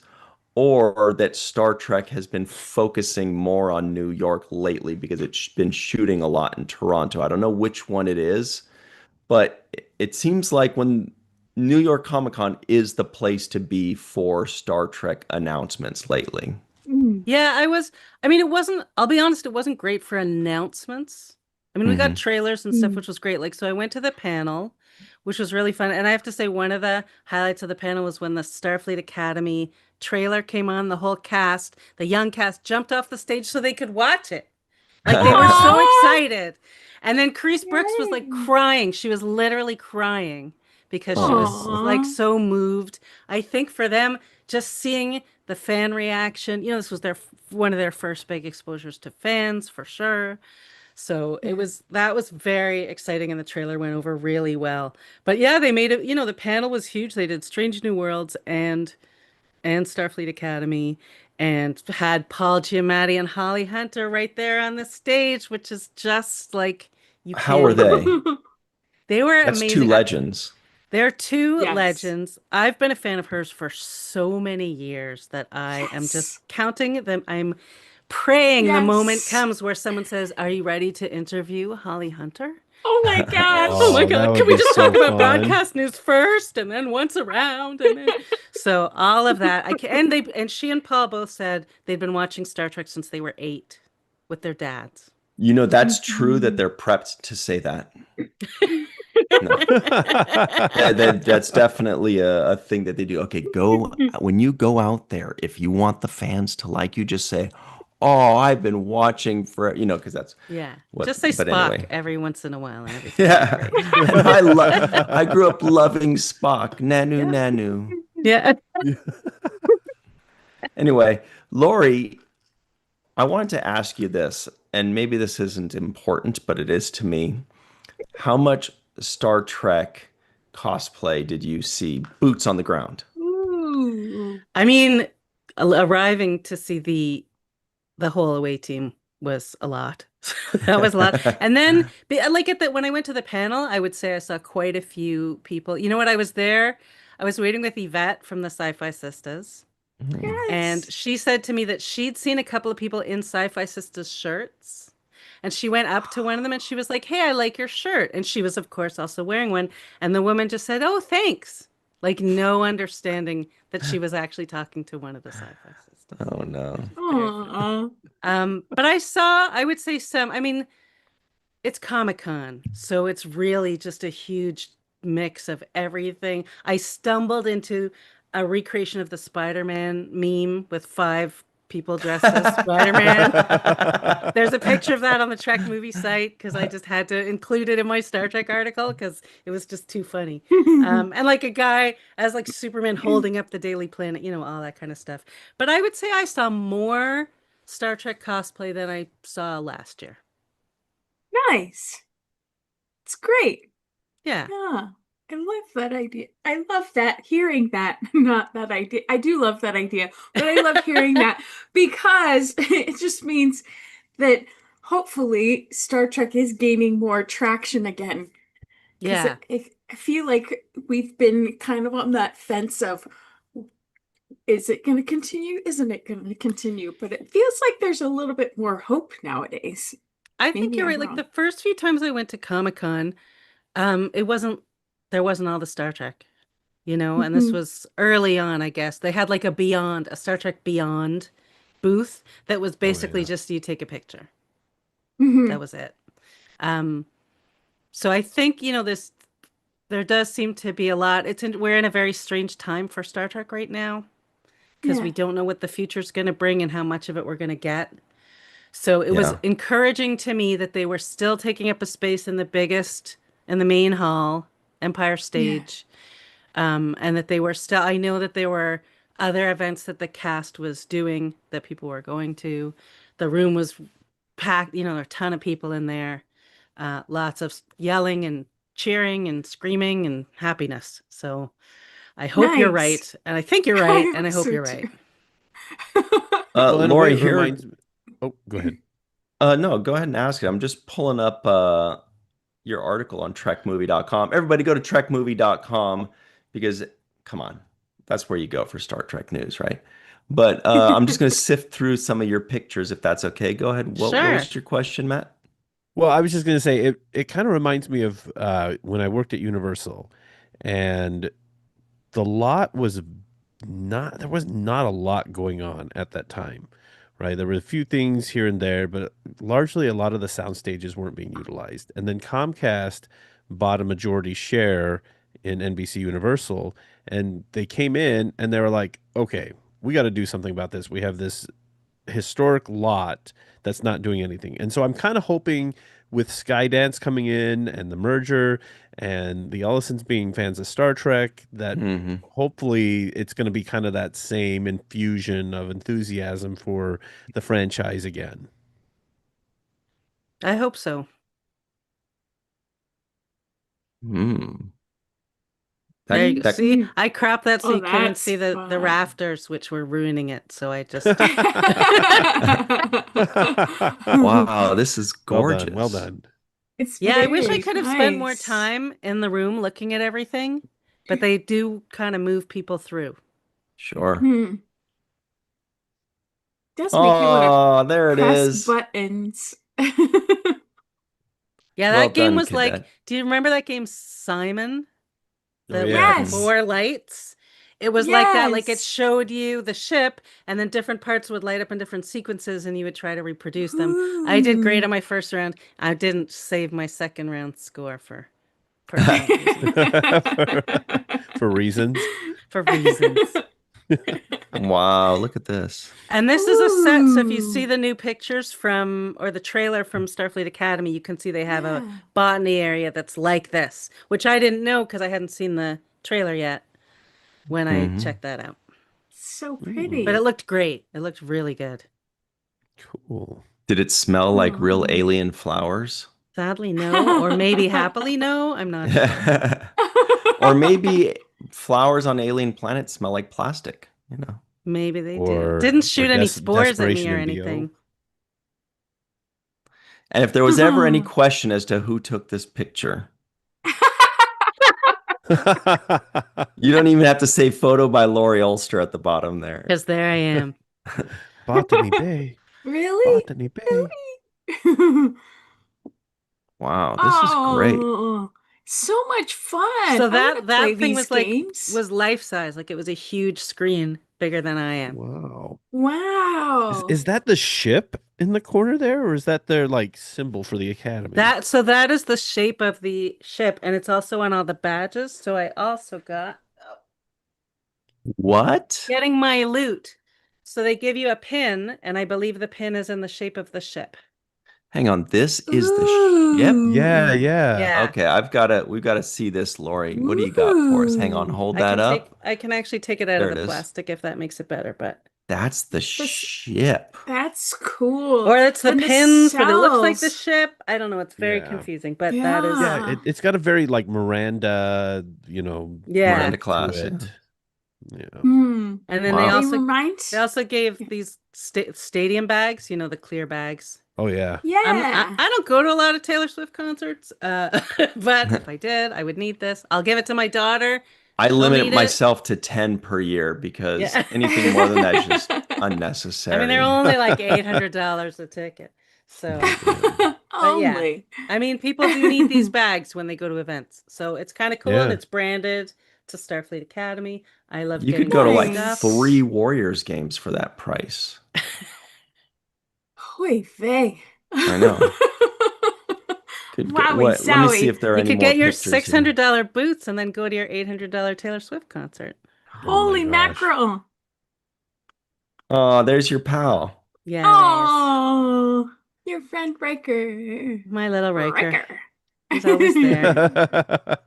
or that Star Trek has been focusing more on New York lately because it's been shooting a lot in Toronto. I don't know which one it is, but it seems like when New York Comic Con is the place to be for Star Trek announcements lately. Mm. Yeah, I mean, it wasn't, I'll be honest, it wasn't great for announcements. I mean, we got trailers and stuff, Mm. which was great. Like, so I went to the panel, which was really fun. And I have to say, one of the highlights of the panel was when the Starfleet Academy trailer came on, the whole cast, the young cast jumped off the stage so they could watch it. Like, they were so Aw. excited. And then Carice Brooks was like Yay. crying. She was literally crying because she was like Aw. so moved. I think for them, just seeing the fan reaction, you know, this was one of their first big exposures to fans for sure. So that was very exciting, and the trailer went over really well. But yeah, they made it, you know, the panel was huge. They did Strange New Worlds and Starfleet Academy, and had Paul Giamatti and Holly Hunter right there on the stage, which is just like you How are can't. they? They were That's two amazing. legends. They're two Yes. legends. I've been a fan of hers for so many years that I am Yes. just counting them. I'm praying the moment Yes. comes where someone says, "Are you ready to interview Holly Hunter?" Oh my gosh. Oh my Oh, that God. would Can we be just so talk about fun. broadcast news first and then once around and then so all of that. And she and Paul both said they'd been watching Star Trek since they were 8 with their dads. You know, that's true that they're prepped to say that. No. That's definitely a thing that they do. Okay, when you go out there, if you want the fans to like you, just say, "Oh, I've been watching for," you know, because that's Yeah. what. Just say But Spock anyway. every once in a while and everything. Yeah, and I grew up loving Spock. Nanu, nanu. Yeah. Anyway, Lori, I wanted to ask you this, and maybe this isn't important, but it is to me. How much Star Trek cosplay did you see? Boots on the ground. Ooh. I mean, arriving to see the whole away team was a lot. That was a lot. And then, like at the when I went to the panel, I would say I saw quite a few people. You know what? I was there. I was waiting with Yvette from the Sci-Fi Sisters, Mm. and Yes. she said to me that she'd seen a couple of people in Sci-Fi Sisters shirts. And she went up to one of them and she was like, "Hey, I like your shirt." And she was, of course, also wearing one. And the woman just said, "Oh, thanks." Like no understanding that she was actually talking to one of the Sci-Fi Sisters, Oh no. which is very funny. Aw. But I would say I mean, it's Comic-Con, so it's really just a huge mix of everything. I stumbled into a recreation of the Spider-Man meme with five people dressed as Spider-Man. There's a picture of that on the Trek movie site because I just had to include it in my Star Trek article because it was just too funny. And like a guy as like Superman holding up the Daily Planet, all that kind of stuff. But I would say I saw more Star Trek cosplay than I saw last year. Nice. It's great. Yeah. Yeah. I love that idea. I love that, hearing that, not that idea. I do love that idea, but I love hearing that because it just means that hopefully Star Trek is gaining more traction again. Because Yeah. I feel like we've been kind of on that fence of, is it going to continue? Isn't it going to continue? But it feels like there's a little bit more hope nowadays. I think Maybe you're I'm right. Like wrong. the first few times I went to Comic-Con, it wasn't there wasn't all the Star Trek, and this Mhm. was early on, I guess. They had like a Star Trek Beyond booth that was Oh basically yeah. just you take a picture. That Mhm. was it. Um, so I think, there does seem to be a lot. We're in a very strange time for Star Trek right now because we Yeah. don't know what the future's going to bring and how much of it we're going to get. So it was Yeah. encouraging to me that they were still taking up a space in the main hall, Empire Yeah. Stage, and that they were still, I know that there were other events that the cast was doing that people were going to. The room was packed, there were a ton of people in there, lots of yelling and cheering and screaming and happiness. So I hope you're Nice. right. And I think you're right. I And hope I hope so you're too. right. Well, in a way, Lori, it here. reminds me. Oh, go ahead. No, go ahead and ask it. I'm just pulling up your article on trekmovie.com. Everybody go to trekmovie.com because, come on, that's where you go for Star Trek news, right? But I'm just going to sift through some of your pictures if that's okay. Go ahead. What Sure. was your question, Matt? Well, I was just going to say it kind of reminds me of when I worked at Universal, and the lot was not there was not a lot going on at that time, right? There were a few things here and there, but largely a lot of the sound stages weren't being utilized. And then Comcast bought a majority share in NBC Universal, and they came in and they were like, "Okay, we got to do something about this. We have this historic lot that's not doing anything." And so I'm kind of hoping with Skydance coming in and the merger and the Ellisons being fans of Star Trek that Hmm. hopefully it's going to be kind of that same infusion of enthusiasm for the franchise again. I hope so. Hmm. There you That go. that See, Mhm. I cropped that so Oh, you couldn't that's see the fun. rafters, which were ruining it. So I just wow, this is Well done. Well gorgeous. done. It's Yeah, I wish I very could have spent more nice. time in the room looking at everything, but they do kind of move people through. Sure. Hmm. Does make you want to Oh, there it press is. buttons. Yeah, Well that game done, was like, cadet. do you remember that game Simon? Oh That with the yes. Yes. four lights. It was like that, like it Yes. showed you the ship, and then different parts would light up in different sequences, and you would try to reproduce them. I did great Ooh. on my first round. I didn't save my second round score for personal reasons. for, for reasons. For reasons. Wow, look at this. And this is a set, so if you see Ooh. the new pictures or the trailer from Starfleet Academy, you can see they have a Yeah. botany area that's like this, which I didn't know because I hadn't seen the trailer yet when I Hmm. checked that out. So But it Ooh, pretty. looked great. It looked really good. cool. Did it smell like real Oh. alien flowers? Sadly, no. Or maybe happily, no. I'm not sure. Or maybe flowers on alien planets smell like plastic, you know? Maybe they do. or Didn't shoot any spores at me desperation or in BO. anything. And if there was ever any question as to who took this picture, you don't even have to say photo by Lori Ulster at the bottom there. Because there I am. Botany Bay. Really? Botany Bay. Really? Wow, this is great. Oh, so much fun. So I want to play that thing these was like games. was life size. Like it was a huge screen, bigger than I am. Wow. Wow. Is that the ship in the corner there, or is that their like symbol for the academy? That is the shape of the ship, and it's also on all the badges. So I also got What? getting my loot. So they give you a pin, and I believe the pin is in the shape of the ship. Hang on, this is the ship? Ooh. Yeah, yeah. Yeah. Okay, we've got to see this, Lori. What do you got for us? Hang on, Ooh. hold that up. I can actually take it out There of it the is. plastic if that makes it better, but That's the This- ship. That's cool. or it's the And pins, but it looks like the cells. ship. I don't know. It's very Yeah. confusing, but that is Yeah, it's got a very like Miranda, Yeah. Miranda to class, yeah. it. Yeah. Hmm. And then Wow. They they also gave these stadium bags, the clear bags. Oh yeah. Yeah. I don't go to a lot of Taylor Swift concerts, but if I did, I would need this. I'll give it to my daughter. I She'll limit need it. myself to 10 per year because Yeah. anything more than that is just I unnecessary. mean, they're only like $800 a ticket. So, but yeah. Only. I mean, people do need these bags when they go to events. So it's kind of cool and Yeah. it's branded to Starfleet Academy. I love You getting could go to free like Nice. stuff. 3 Warriors games for that price. Oy vey. I know. Could go, Wowie what? Let me see zowie. if there are You any could more get your pictures here. $600 boots and then go to your $800 Taylor Swift concert. Oh my Holy gosh. mackerel. Oh, there's your pal. Yeah, Oh, your friend Riker. it is. My little Riker. Riker. He's always there.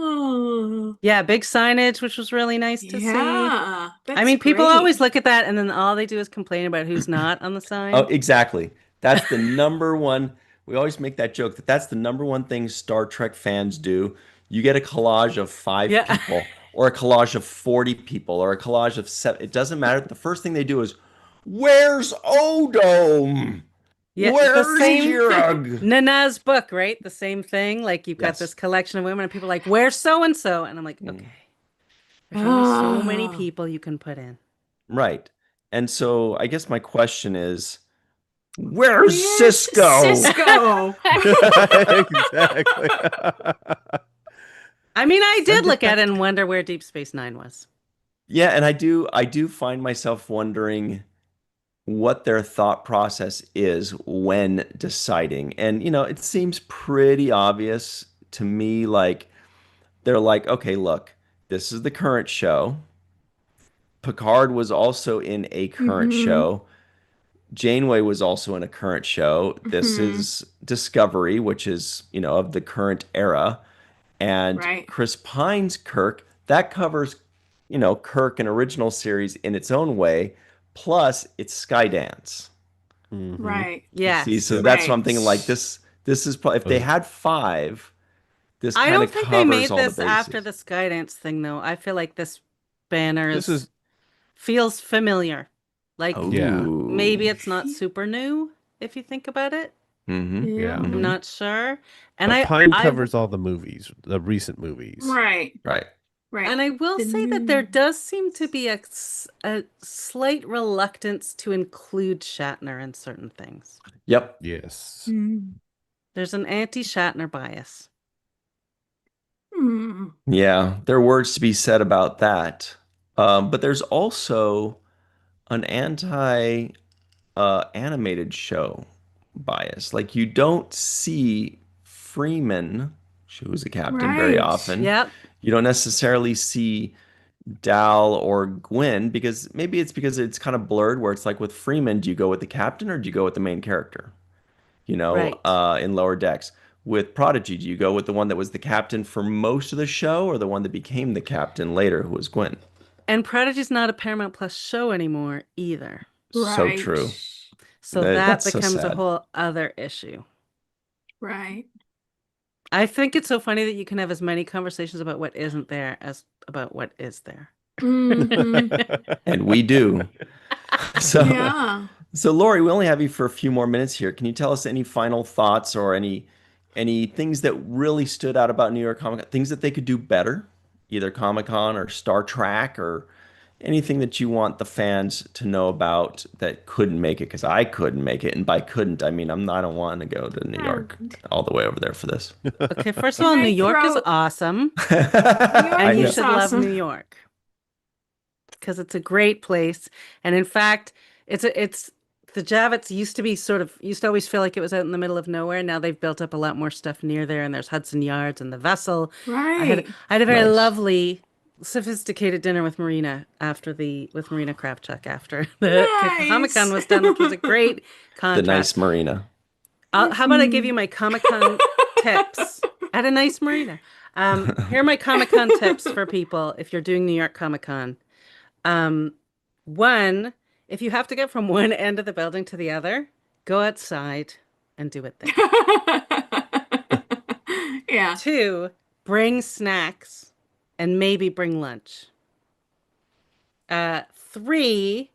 Oh, Yeah, big signage, which was really nice to see. yeah. That's I mean, people great. always look at that and then all they do is complain about who's not on the sign. Oh, exactly. That's the number one. We always make that joke that's the number one thing Star Trek fans do. You get a collage of 5 Yeah. people, or a collage of 40 people, or a collage of 7. It doesn't matter. The first thing they do is, "Where's Odom? Yeah, the Where's same Jirug?" Nana's book, right? The same thing. Like you've got Yes. this collection of women and people are like, where's so and so? And I'm like, Mm. okay. There's only so many Ah. people you can put in. Right. And so I guess my question is, where's Where's Cisco? Cisco. Exactly. I mean, I did Send it look at back it and wonder where Deep Space Nine was. Yeah, and I do find myself wondering what their thought process is when deciding. And it seems pretty obvious to me, like they're like, okay, look, this is the current show. Picard was also in a current Mhm. show. Janeway was also in a current show. This Mhm. is Discovery, which is, of the current era. And Right. Chris Pine's Kirk, that covers, Kirk, an original series in its own way, plus it's Skydance. Mhm. Right. Yes. See, so Yep. that's what Right. I'm thinking. Like this is probably if they Uh, had 5, this I kind don't of think they covers made all the this after bases. the Skydance thing, though. I feel like this banner This is feels familiar. Like Yeah. maybe it's not super new if you think about it. Mm-hmm. Yeah. I'm Mhm. not sure. And but I Pine I covers all the movies, the recent movies. Right. Right. Right. And I will The say that there new- does seem to be a slight reluctance to include Shatner in certain things. Yep. Yes. Mm. There's an anti-Shatner bias. Mm. Yeah, there are words to be said about that. But there's also an anti animated show bias. Like you don't see Freeman, who was a captain, very Right. often. Yep. You don't necessarily see Dal or Gwyn because maybe it's because it's kind of blurred where it's like with Freeman, do you go with the captain or do you go with the main character? Right. In Lower Decks. With Prodigy, do you go with the one that was the captain for most of the show or the one that became the captain later, who was Gwyn? And Prodigy's not a Paramount Plus show anymore either. So Right. true. So that That's so becomes a sad. whole other issue. Right. I think it's so funny that you can have as many conversations about what isn't there as about what is there. Hmm. And we do. So, Yeah. so Lori, we only have you for a few more minutes here. Can you tell us any final thoughts or any things that really stood out about New York Comic Con, things that they could do better, either Comic Con or Star Trek or anything that you want the fans to know about that couldn't make it? Because I couldn't make it, and by couldn't, I mean I don't want to go to New York And all the way over there for this. Okay, first of can all, New I York is throw awesome, New and I York you know. is should love New awesome. York because it's a great place. And in fact, it's the Javits used to always feel like it was out in the middle of nowhere. Now they've built up a lot more stuff near there, and there's Hudson Yards and the Vessel. I had Right. I had a very Nice. lovely, sophisticated dinner with Marina Kravchuk after the Comic Con Nice. was done, which was a great The nice contrast. marina. How about I give Mhm. you my Comic Con tips at a nice marina? Here are my Comic Con tips for people if you're doing New York Comic Con. Um, One, if you have to get from one end of the building to the other, go outside and do it there. Yeah. Two, bring snacks and maybe bring lunch. Three,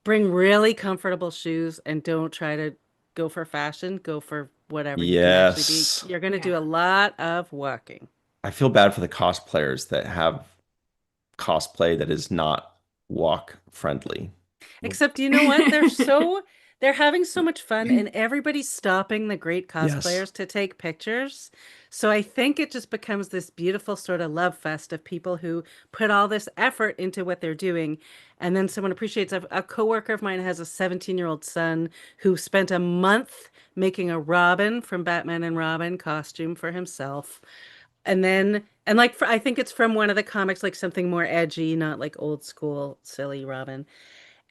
bring really comfortable shoes and don't try to go for fashion. Go for whatever you can actually be. Yes. You're going to do Yeah. a lot of walking. I feel bad for the cosplayers that have cosplay that is not walk friendly. Except, you know what? They're having so much fun and everybody's stopping the great Yes. cosplayers to take pictures. So I think it just becomes this beautiful sort of love fest of people who put all this effort into what they're doing. And then someone appreciates a coworker of mine has a 17-year-old son who spent a month making a Robin from Batman and Robin costume for himself. And like I think it's from one of the comics, like something more edgy, not like old school silly Robin.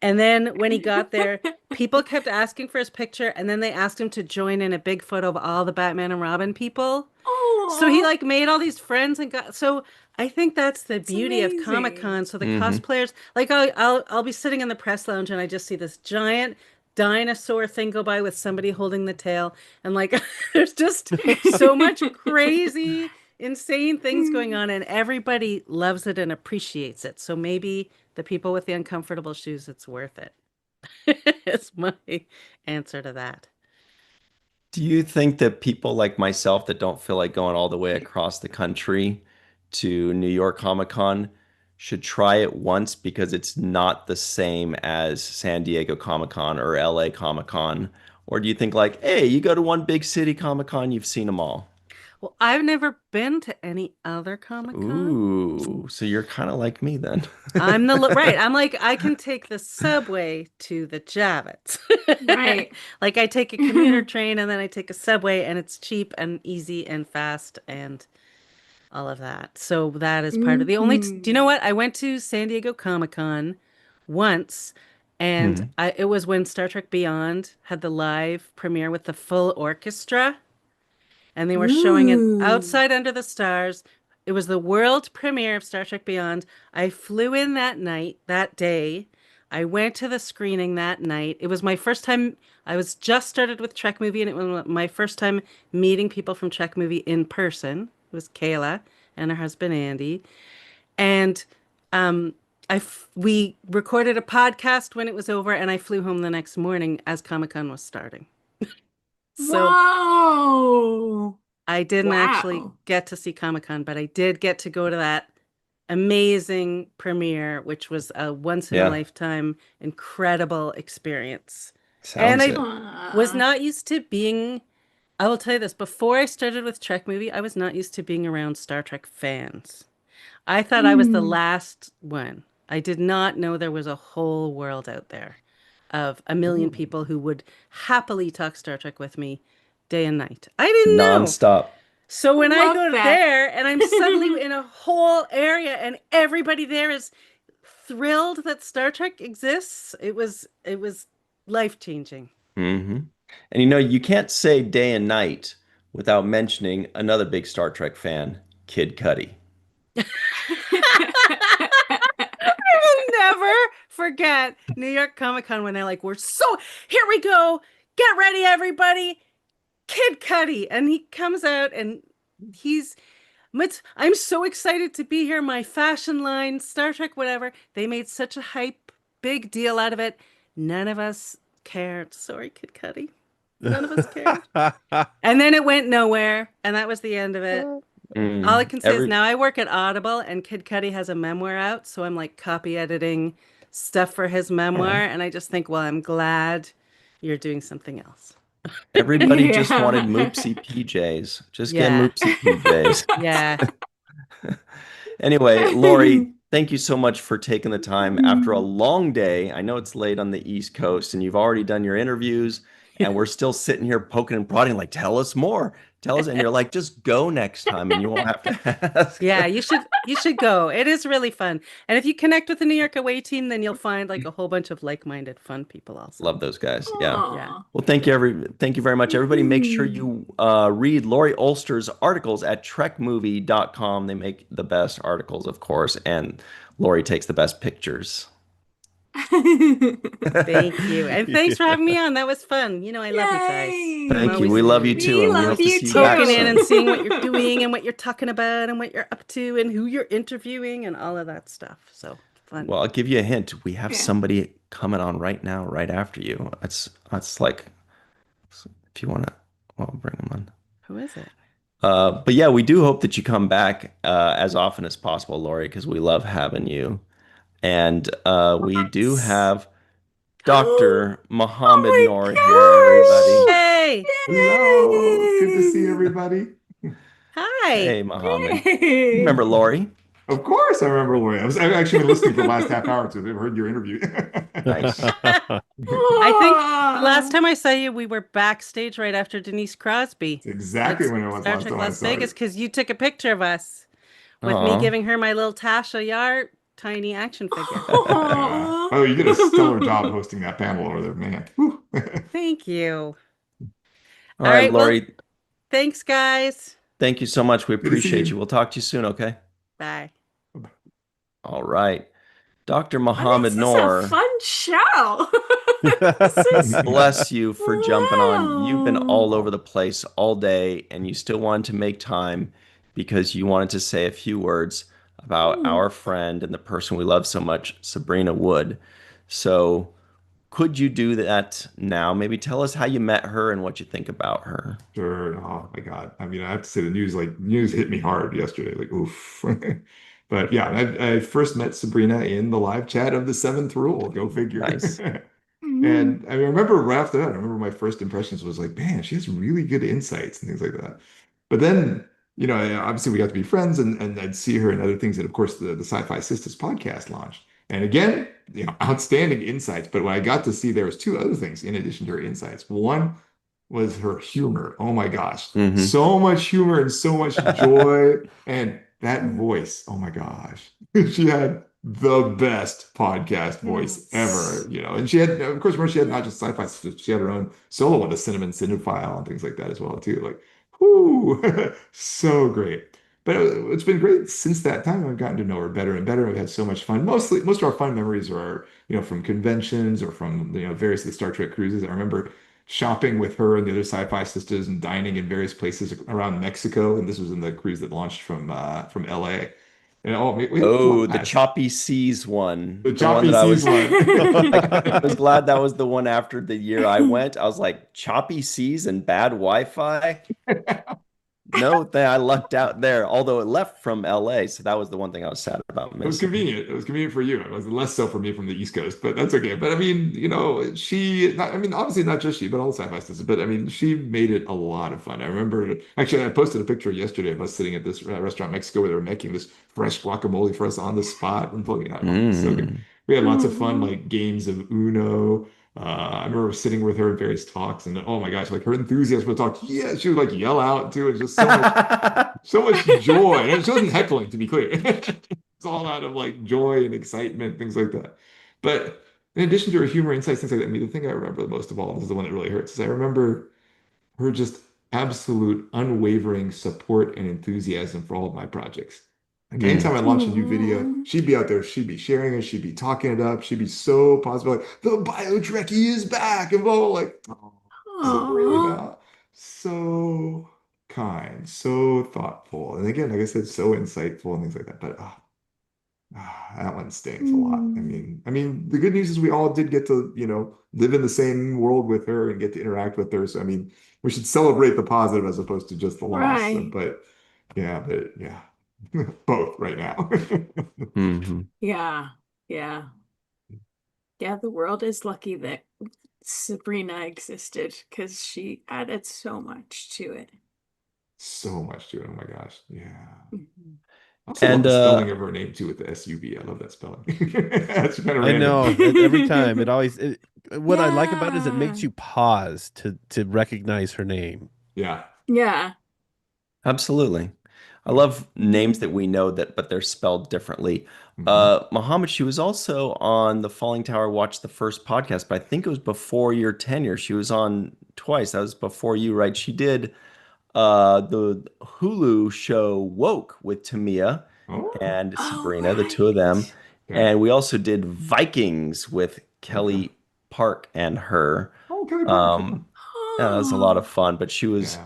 And then when he got there, people kept asking for his picture, and then they asked him to join in a big photo of all the Batman and Robin people. So he Oh, like made all these friends and got so I think that's the it's beauty of Comic amazing. Con. So the Hmm. cosplayers, like I'll be sitting in the press lounge and I just see this giant dinosaur thing go by with somebody holding the tail, and like there's just so much crazy, insane things going on, and everybody loves it and appreciates it. So maybe the people with the uncomfortable shoes, it's worth it. It's my answer to that. Do you think that people like myself that don't feel like going all the way across the country to New York Comic Con should try it once because it's not the same as San Diego Comic Con or LA Comic Con? Or do you think like, hey, you go to one big city Comic Con, you've seen them all? Well, I've never been to any other Comic Con. Ooh, so you're kind of like me then. Right. I'm like, I can take the subway to the Javits. Right. Like I take a commuter train and then I take a subway and it's cheap and easy and fast and all of that. So that is part of do you know Mhm. what? I went to San Diego Comic Con once and Hmm. it was when Star Trek Beyond had the live premiere with the full orchestra and they were showing it Ooh. outside under the stars. It was the world premiere of Star Trek Beyond. I flew in that night, that day. I went to the screening that night. It was my first time. I was just started with Trek Movie, and it was my first time meeting people from Trek Movie in person. It was Kayla and her husband Andy, and um, we recorded a podcast when it was over, and I flew home the next morning as Comic Con was starting. So Wow. I didn't actually Wow. get to see Comic-Con, but I did get to go to that amazing premiere, which was a once in a Yeah, lifetime incredible experience. And sounds I it. was Uh, not used to being, I will tell you this, before I started with Trek Movie, I was not used to being around Star Trek fans. I thought I was the mm. last one. I did not know there was a whole world out there of a million Ooh. people who would happily talk Star Trek with me day and night. I didn't know. Nonstop. So when I Love go that. there and I'm suddenly in a whole area and everybody there is thrilled that Star Trek exists, it was life-changing. Hmm. And you know, you can't say day and night without mentioning another big Star Trek fan, Kid Cudi. I will never forget New York Comic Con when they're like, here we go. Get ready, everybody. Kid Cudi. And he comes out and he's I'm so excited to be here. My fashion line, Star Trek, whatever. They made such a hype, big deal out of it. None of us cared. Sorry, Kid Cudi. None of us cared. And then it went nowhere, and that was the end of it. All I can say is now I work at Audible, and Kid Cudi has a memoir out, so I'm like copy editing stuff for his memoir, and I just think, well, I'm glad you're doing something else. Everybody just wanted Moopsy PJs. Just get Yeah. Moopsy PJs. Yeah. Anyway, Lori, thank you so much for taking the time after a long day. I know it's late on the East Coast and you've already done your interviews, and we're still sitting here poking and prodding, like, tell us more. Tell us. And you're like, just go next time and you won't have to ask. Yeah, you should go. It is really fun. And if you connect with the New York away team, then you'll find like a whole bunch of like-minded fun people also. Love those guys. Yeah. Yeah. Well, thank you very much, everybody. Make sure you read Lori Ulster's articles at trekmovie.com. They make the best articles, of course, and Lori takes the best pictures. Thank you. And thanks for having me on. That was fun. You know, I love you guys. Yay. Thank you. We love you too. We And we love hope to you see you too. back Poking in soon. and seeing what you're doing and what you're talking about and what you're up to and who you're interviewing and all of that stuff. So fun. Well, I'll give you a hint. We have Yeah. somebody coming on right now, right after you. That's like, if you want to, well, bring them on. Who is it? But yeah, we do hope that you come back as often as possible, Lori, because we love having you. And we do have Dr. Mohammed my Noor here, everybody. Hey. Hello, good to see everybody. Hi. Hey, Mohammed. Yay. Remember Lori? Of course, I remember Lori. I've actually been listening for the last half hour, so I've heard your interview. Nice. I think the last time I saw you, we were backstage right after Denise Crosby. It's exactly when it was Star last Trek time I Las saw Vegas, you. because you took a picture of us with Aw. me giving her my little Tasha Yar tiny action figure. Aw. Oh, you did a stellar job hosting that panel over there, man. Whew. Thank you. All right, well, Lori, thanks, guys. thank you so much. We Good to see appreciate you. you. We'll talk to you soon, okay? Bye. All right. Dr. This Mohammed is Noor, a fun show. This is bless you for jumping on. You've been Wow. all over the place all day, and you still wanted to make time because you wanted to say a few words about our friend and the person we love so much, Sabrina Wood. So, could you do that now? Maybe tell us how you met her and what you think about her. Sure. Oh my God. I mean, I have to say the news hit me hard yesterday. Like, oof. But yeah, I first met Sabrina in the live chat of the Seventh Rule. Go figure. Nice. And I remember right after that, I remember my first impressions was like, man, she has really good insights and things like that. But then, obviously we got to be friends and I'd see her and other things. And of course, the Sci-Fi Sisters podcast launched. And again, outstanding insights. But what I got to see, there was two other things in addition to her insights. One was her humor. Oh my gosh. Mhm. So much humor and so much joy. And that voice, oh my gosh. She had the best podcast voice ever, And she had, of course, remember she had not just sci-fi, she had her own solo one, the Cinnamon Cinephile and things like that as well, too. Like, whoo, so great. But it's been great since that time. I've gotten to know her better and better. We've had so much fun. Most of our fun memories are, from conventions or from, various of the Star Trek cruises. I remember shopping with her and the other sci-fi sisters and dining in various places around Mexico. And this was in the cruise that launched from LA. And we had a Oh, the blast. Choppy Seas one. The one Choppy that I was Seas one. I was glad that was the one after the year I went. I was like, Choppy Seas and bad Wi-Fi? No, I lucked out there, although it left from LA. So that was the one thing I was sad about It was missing. convenient. It was convenient for you. It was less so for me from the East Coast, but that's okay. But I mean, obviously not just she, but all the sci-fi sisters. But I mean, she made it a lot of fun. I remember, actually, I posted a picture yesterday of us sitting at this restaurant in Mexico where they were making this fresh guacamole for us on the spot and pulling it out. It was so good. We had lots of fun, like games of Uno. I remember sitting with her in various talks, and oh my gosh, like her enthusiasm for the talk. Yeah, she would like yell out too. It's just so much joy. And she wasn't heckling, to be clear. It's all out of like joy and excitement, things like that. But in addition to her humor, insights, things like that, I mean, the thing I remember the most of all, this is the one that really hurts, is I remember her just absolute unwavering support and enthusiasm for all of my projects. Like anytime Mm. I launch a new video, Aw. she'd be out there, she'd be sharing it, she'd be talking it up, she'd be so positive, like the bio Trekkie is back, and blah, blah, like, oh, Aw. Sabrina, so kind, so thoughtful, and again, like I said, so insightful and things like that. But that one stings a lot. Mm. I mean, the good news is we all did get to, live in the same world with her and get to interact with her. So, I mean, we should celebrate the positive as opposed to just the loss. Right. But yeah, both right now. Hmm. Yeah. Yeah. Yeah, the world is lucky that Sabrina existed because she added so much to it. So much to it. Oh my gosh. Yeah. Mhm. I also love And the spelling of her name too with the SUV. I love that spelling. That's kind of I random. know every time what I like about it is it Yeah. makes you pause to recognize her name. Yeah. Yeah. Absolutely. I Yeah. love names that we know that, but they're spelled differently. Mhm. Muhammad, she was also on the Falling Tower Watch the first podcast, but I think it was before your tenure. She was on twice. That was before you, right? She did the Hulu show Woke with Tamia Oh, and Oh, Sabrina, the two of them. right. okay. And we also did Vikings with Okay. Kelly Park and her. Oh, Kelly Park. Yeah. Um, yeah, that was a lot of Oh. fun, but Yeah.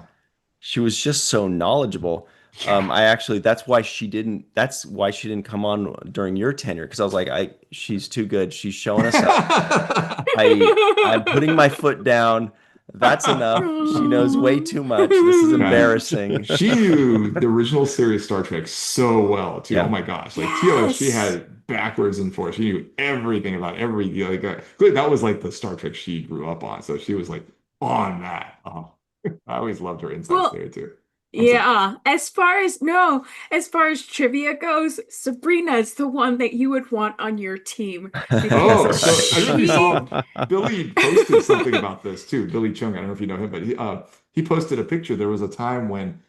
she was just so knowledgeable. Yeah. I actually that's why she didn't come on during your tenure because I was like, she's too good. She's showing us up. I'm putting my foot down. That's enough. She knows way Oh. too much. This is Yeah. embarrassing. She knew the original series Star Trek so well too. Oh Yeah. my gosh. Like TOS, she had Yes. it backwards and forwards. She knew everything about every like clearly that was like the Star Trek she grew up on. So she was like on that. Oh, I always loved her insights Well, there too. I'm sorry. yeah. As far as no, as far as trivia goes, Sabrina is the one that you would want on your team because Oh, so I don't know if you she saw Billy posted something about this too. Billy Chung, I don't know if you know him, but he posted a picture. There was a time when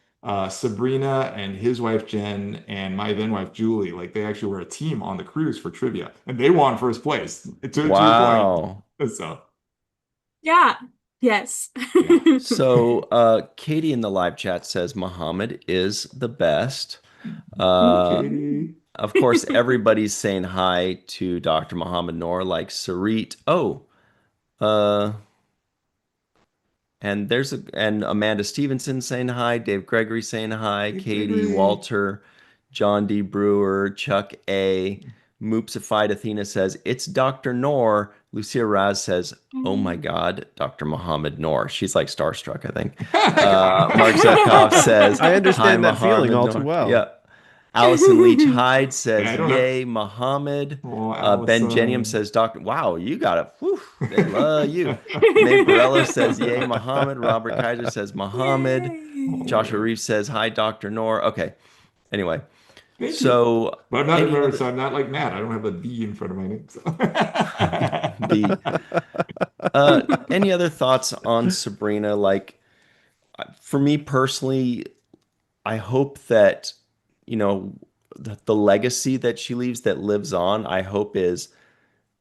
Sabrina and his wife Jen and my then wife Julie, like they actually were a team on the cruise for trivia, and they won first place. To your point. Wow. So yeah. Yes. yeah. So, Katie in the live chat says Muhammad is the best. Hey, Uh, Katie. of course, everybody's saying hi to Dr. Muhammad Noor, like Sarit. Oh, uh, and Amanda Stevenson saying hi, Dave Gregory saying hi, Hey, Katie, Gregory. Walter, John D. Brewer, Chuck A. Moopsified Athena says, it's Dr. Noor. Lucia Raz says, oh my God, Dr. Muhammad Noor. She's like starstruck, I think. Mark Zevkov says, I hi, understand that feeling Muhammad all too Noor. well. Yeah. Allison Leach Hyde Yeah, says, I don't know. yay, Muhammad. Oh, Ben Jenium Allison. says, Doctor, wow, you got it. Whew, they love you. May Barella says, yay, Muhammad. Robert Kaiser says, Muhammad. Oh, Joshua Yay. Reeves says, hi, Dr. Noor. Okay. Anyway, thank you. so But I'm not any remember, other so I'm not like Matt. I don't have a D in front of my name. So. the any other thoughts on Sabrina? Like for me personally, I hope that, you know, the legacy that she leaves that lives on, I hope is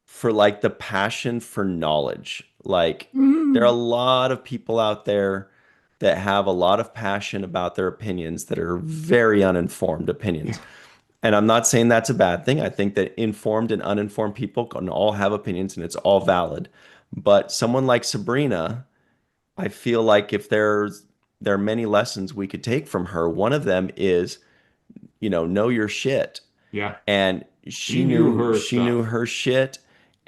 for like the passion for knowledge. Like there are a Mm. lot of people out there that have a lot of passion about their opinions that are very uninformed opinions. Yeah, And I'm not saying that's a bad thing. I think that informed and uninformed people can all have opinions and it's all valid. But someone like Sabrina, I feel like if there are many lessons we could take from her. One of them is, know your shit. yeah. And She knew her she knew stuff. her shit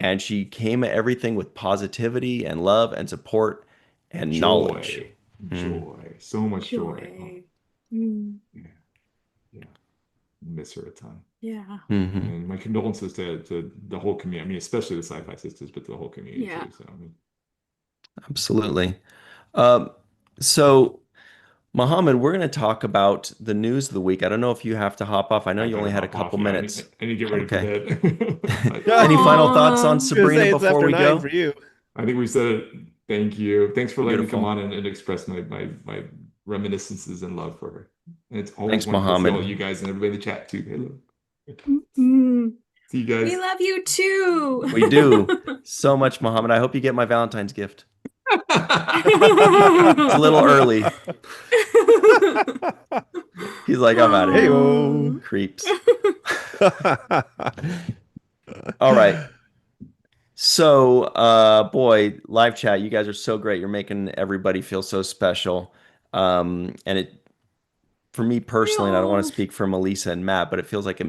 and she came at everything with positivity and love and support and knowledge. Joy, Mm. joy, so much joy. Oh, Joy. Mm. yeah, yeah. Miss her a ton. Yeah. Hmm. And my condolences to the whole community. I mean, especially the Sci-Fi Sisters, but to the whole community Yeah. too. So, I mean, Absolutely. Um, so, Mohammed, we're going to talk about the news of the week. I don't know if you have to hop off. I know I you only better had a hop off. couple Yeah, minutes. I need to get ready for Okay. bed. But Any final thoughts Aw. on I was gonna Sabrina say it's before after we 9 for go? you. I think we said it. Thank you. Thanks for letting me come Beautiful. on and express my reminiscences and love for her. And it's always Thanks, wonderful to see all Mohammed. you guys and everybody in the chat too. Hello. Mm. See you We guys. love you too. We do so much, Mohammed. I hope you get my Valentine's gift. It's a little early. He's like, I'm out of here. Hey-o. Oh. Creeps. All right. So, boy, live chat, you guys are so great. You're making everybody feel so special. And it, for me personally, and I don't want to Oh. speak for Melissa and Matt, but it feels like it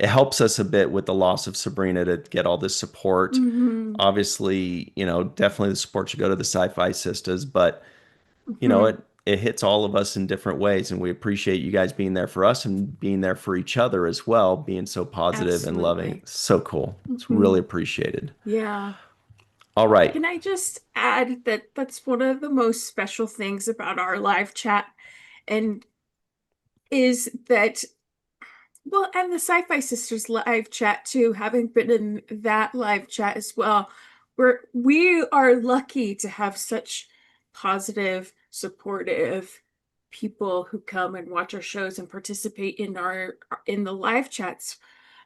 helps us a bit with the loss of Sabrina to get all this support. Mhm. Obviously, definitely the support should go to the Sci-Fi Sisters, but Mhm. it hits all of us in different ways, and we appreciate you guys being there for us and being there for each other as well, being so positive and loving. Absolutely. So cool. It's really Mhm. appreciated. Yeah. All right. Can I just add that that's one of the most special things about our live chat, and is that, well, and the Sci-Fi Sisters live chat too, having been in that live chat as well, we are lucky to have such positive, supportive people who come and watch our shows and participate in the live chats.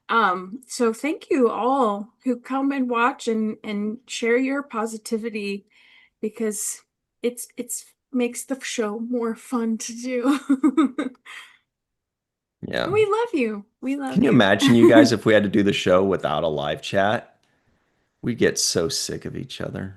So thank you all who come and watch and share your positivity, because it's makes the show more fun to do. Yeah. We love you. We Can love you you. imagine, you guys, if we had to do the show without a live chat? We'd get so sick of each other.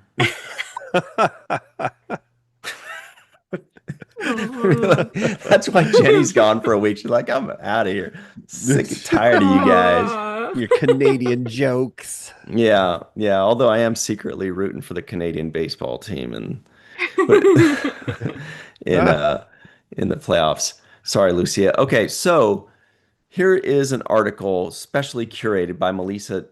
Oh. That's why Jenny's gone for a week. She's like, I'm out of here. Sick and tired of you guys. Aw. Your Canadian jokes. Yeah, yeah. Although I am secretly rooting for the Canadian baseball team and but in the playoffs. Sorry, Lucia. Okay, so here is an article specially curated by Melissa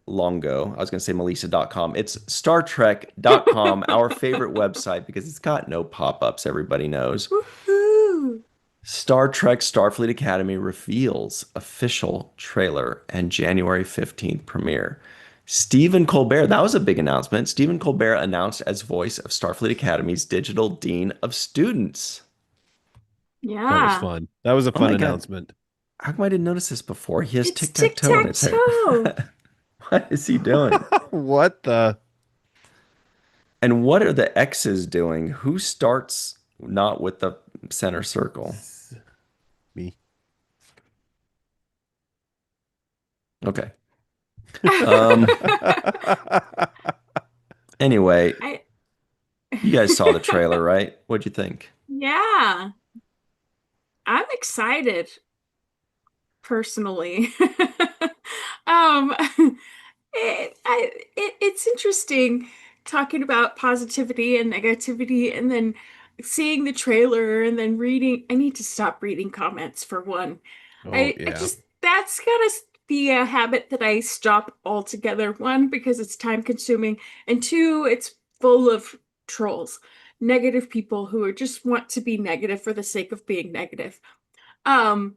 Longo. I was going to say Melissa.com. It's StarTrek.com, our favorite website because it's got no pop-ups, everybody knows. Woohoo. Star Trek Starfleet Academy reveals official trailer and January 15th premiere. Stephen Colbert, that was a big announcement. Stephen Colbert announced as voice of Starfleet Academy's digital dean of students. That was Yeah. fun. That was a Oh fun my God. announcement. How come I didn't notice this before? He has It's tic-tac-toe in his hair. tic-tac-toe. What is he doing? What the? And what are the X's doing? Who starts not with the center circle? Me. Okay. Um, anyway, I you guys saw the trailer, right? What'd you think? Yeah. I'm excited personally. Um, it's interesting talking about positivity and negativity, and then seeing the trailer and then reading. I need to stop reading comments for one. Oh, I yeah. just, that's gotta be a habit that I stop altogether. One, because it's time consuming, and two, it's full of trolls, negative people who are just want to be negative for the sake of being negative. Um,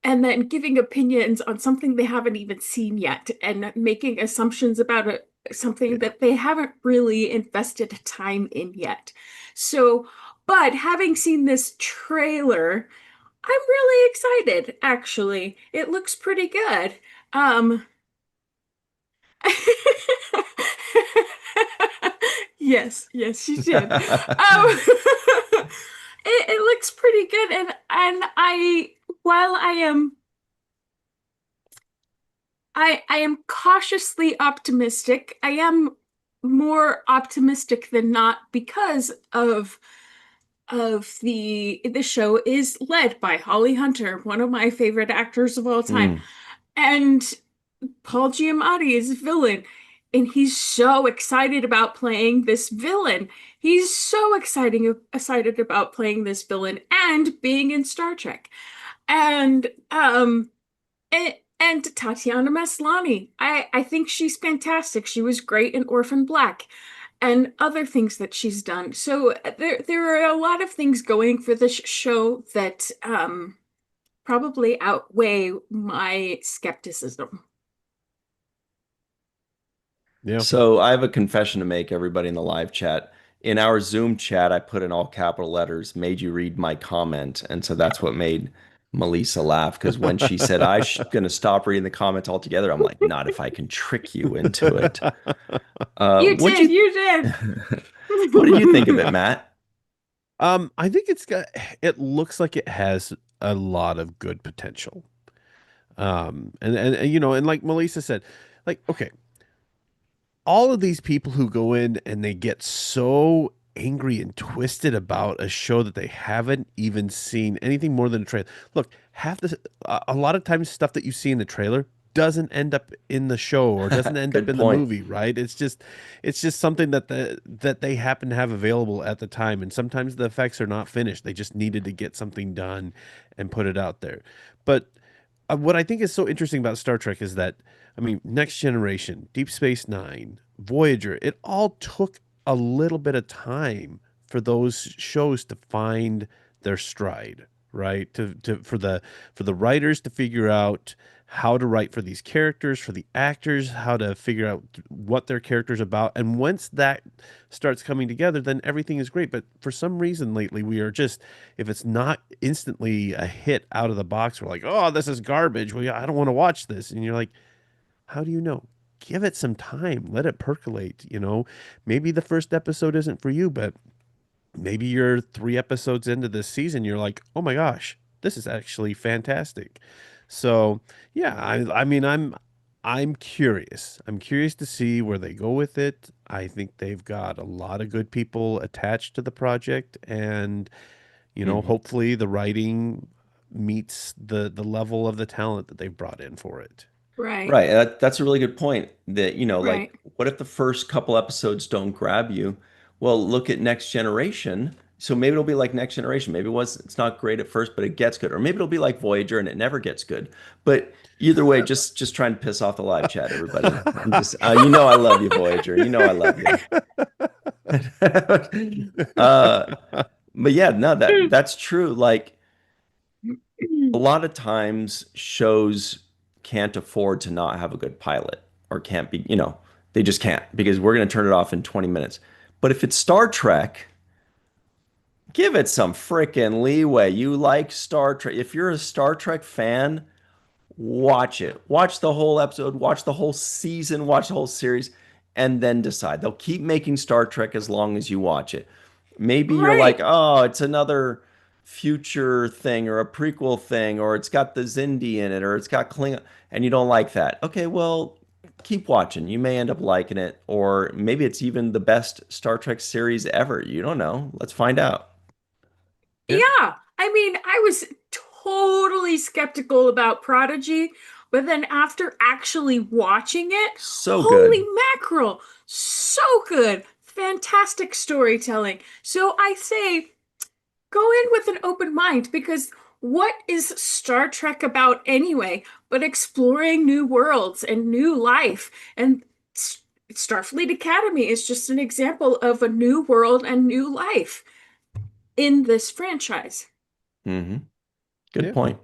and then giving opinions on something they haven't even seen yet and making assumptions about something Yeah. that they haven't really invested time in yet. So, but having seen this trailer, I'm really excited, actually. It looks pretty good. Um, yes, yes, she did. It looks pretty good, and while I am cautiously optimistic. I am more optimistic than not because of the show is led by Holly Hunter, one of my favorite actors of all time. Mm. And Paul Giamatti is villain, and he's so excited about playing this villain. He's so excited about playing this villain and being in Star Trek. And and Tatiana Maslany. I think she's fantastic. She was great in Orphan Black and other things that she's done. So there are a lot of things going for this show that probably outweigh my skepticism. Yeah. So I have a confession to make, everybody in the live chat. In our Zoom chat, I put in all capital letters, made you read my comment. And so that's what made Melissa laugh because when she said I'm gonna stop reading the comments altogether, I'm like, not if I can trick you into it. You What'd did, you you did. what did you think of it, Matt? I think it looks like it has a lot of good potential. And you know, and like Melissa said, like, okay, all of these people who go in and they get so angry and twisted about a show that they haven't even seen anything more than a trailer. Look, half the a lot of times stuff that you see in the trailer doesn't end up in the show or doesn't end up Good in the point. movie, right? It's just something that that they happen to have available at the time, and sometimes the effects are not finished. They just needed to get something done and put it out there. But what I think is so interesting about Star Trek is that, I mean, Next Generation, Deep Space Nine, Voyager, it all took a little bit of time for those shows to find their stride, right? For the writers to figure out how to write for these characters, for the actors, how to figure out what their character's about. And once that starts coming together, then everything is great. But for some reason lately, we are just, if it's not instantly a hit out of the box, we're like, oh, this is garbage. Well, I don't want to watch this. And you're like, how do you know? Give it some time. Let it percolate. You know, maybe the first episode isn't for you, but maybe you're 3 episodes into this season. You're like, oh my gosh, this is actually fantastic. So yeah, I mean, I'm curious. I'm curious to see where they go with it. I think they've got a lot of good people attached to the project, and you know, Mhm. hopefully the writing meets the level of the talent that they've brought in for it. Right, Right. That's a really good point that, like, right. what if the first couple episodes don't grab you? Well, look at Next Generation. So maybe it'll be like Next Generation. Maybe it's not great at first, but it gets good. Or maybe it'll be like Voyager and it never gets good. But either way, just trying to piss off the live chat, everybody. I'm just I love you, Voyager. You know I love you. uh, but yeah, no, that's true. Like a lot of times shows can't afford to not have a good pilot or can't be, they just can't because we're going to turn it off in 20 minutes. But if it's Star Trek, give it some freaking leeway. You like Star Trek. If you're a Star Trek fan, watch it. Watch the whole episode, watch the whole season, watch the whole series, and then decide. They'll keep making Star Trek as long as you watch it. Maybe you're like, Right. oh, it's another future thing or a prequel thing, or it's got the Zindi in it, or it's got Klingon, and you don't like that. Okay, well, keep watching. You may end up liking it, or maybe it's even the best Star Trek series ever. You don't know. Let's find out. Yeah. Yeah. I mean, I was totally skeptical about Prodigy, but then after actually watching it, So holy good. mackerel, so good. Fantastic storytelling. So I say go in with an open mind because what is Star Trek about anyway but exploring new worlds and new life? And Starfleet Academy is just an example of a new world and new life in this franchise. Hmm. Good Yeah. point.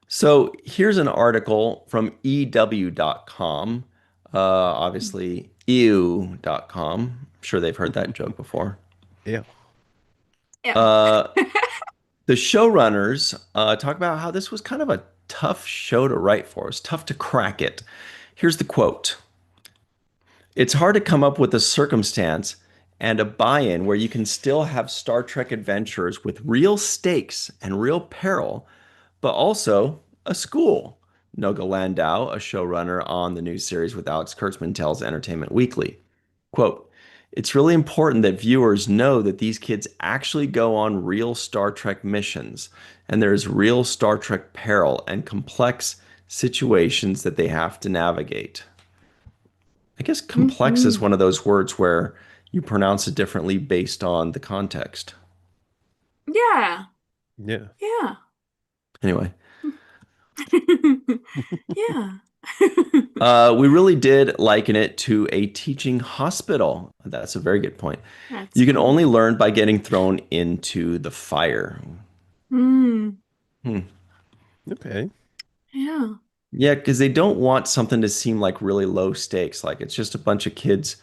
So here's an article from EW.com, obviously ew.com. I'm sure they've heard that joke before. Yeah. Yeah. Uh, the showrunners talk about how this was kind of a tough show to write for. It's tough to crack it. Here's the quote. It's hard to come up with a circumstance and a buy-in where you can still have Star Trek adventures with real stakes and real peril, but also a school. Noga Landau, a showrunner on the new series with Alex Kurtzman, tells Entertainment Weekly. Quote, it's really important that viewers know that these kids actually go on real Star Trek missions, and there's real Star Trek peril and complex situations that they have to navigate. I guess complex is Hmm. one of those words where you pronounce it differently based on the context. Yeah. Yeah. Yeah. Anyway, Yeah. we really did liken it to a teaching hospital. That's a very good point. That's You can only cool. learn by getting thrown into the fire. Hmm. Hmm. Okay. Yeah. Yeah, because they don't want something to seem like really low stakes, like it's just a bunch of kids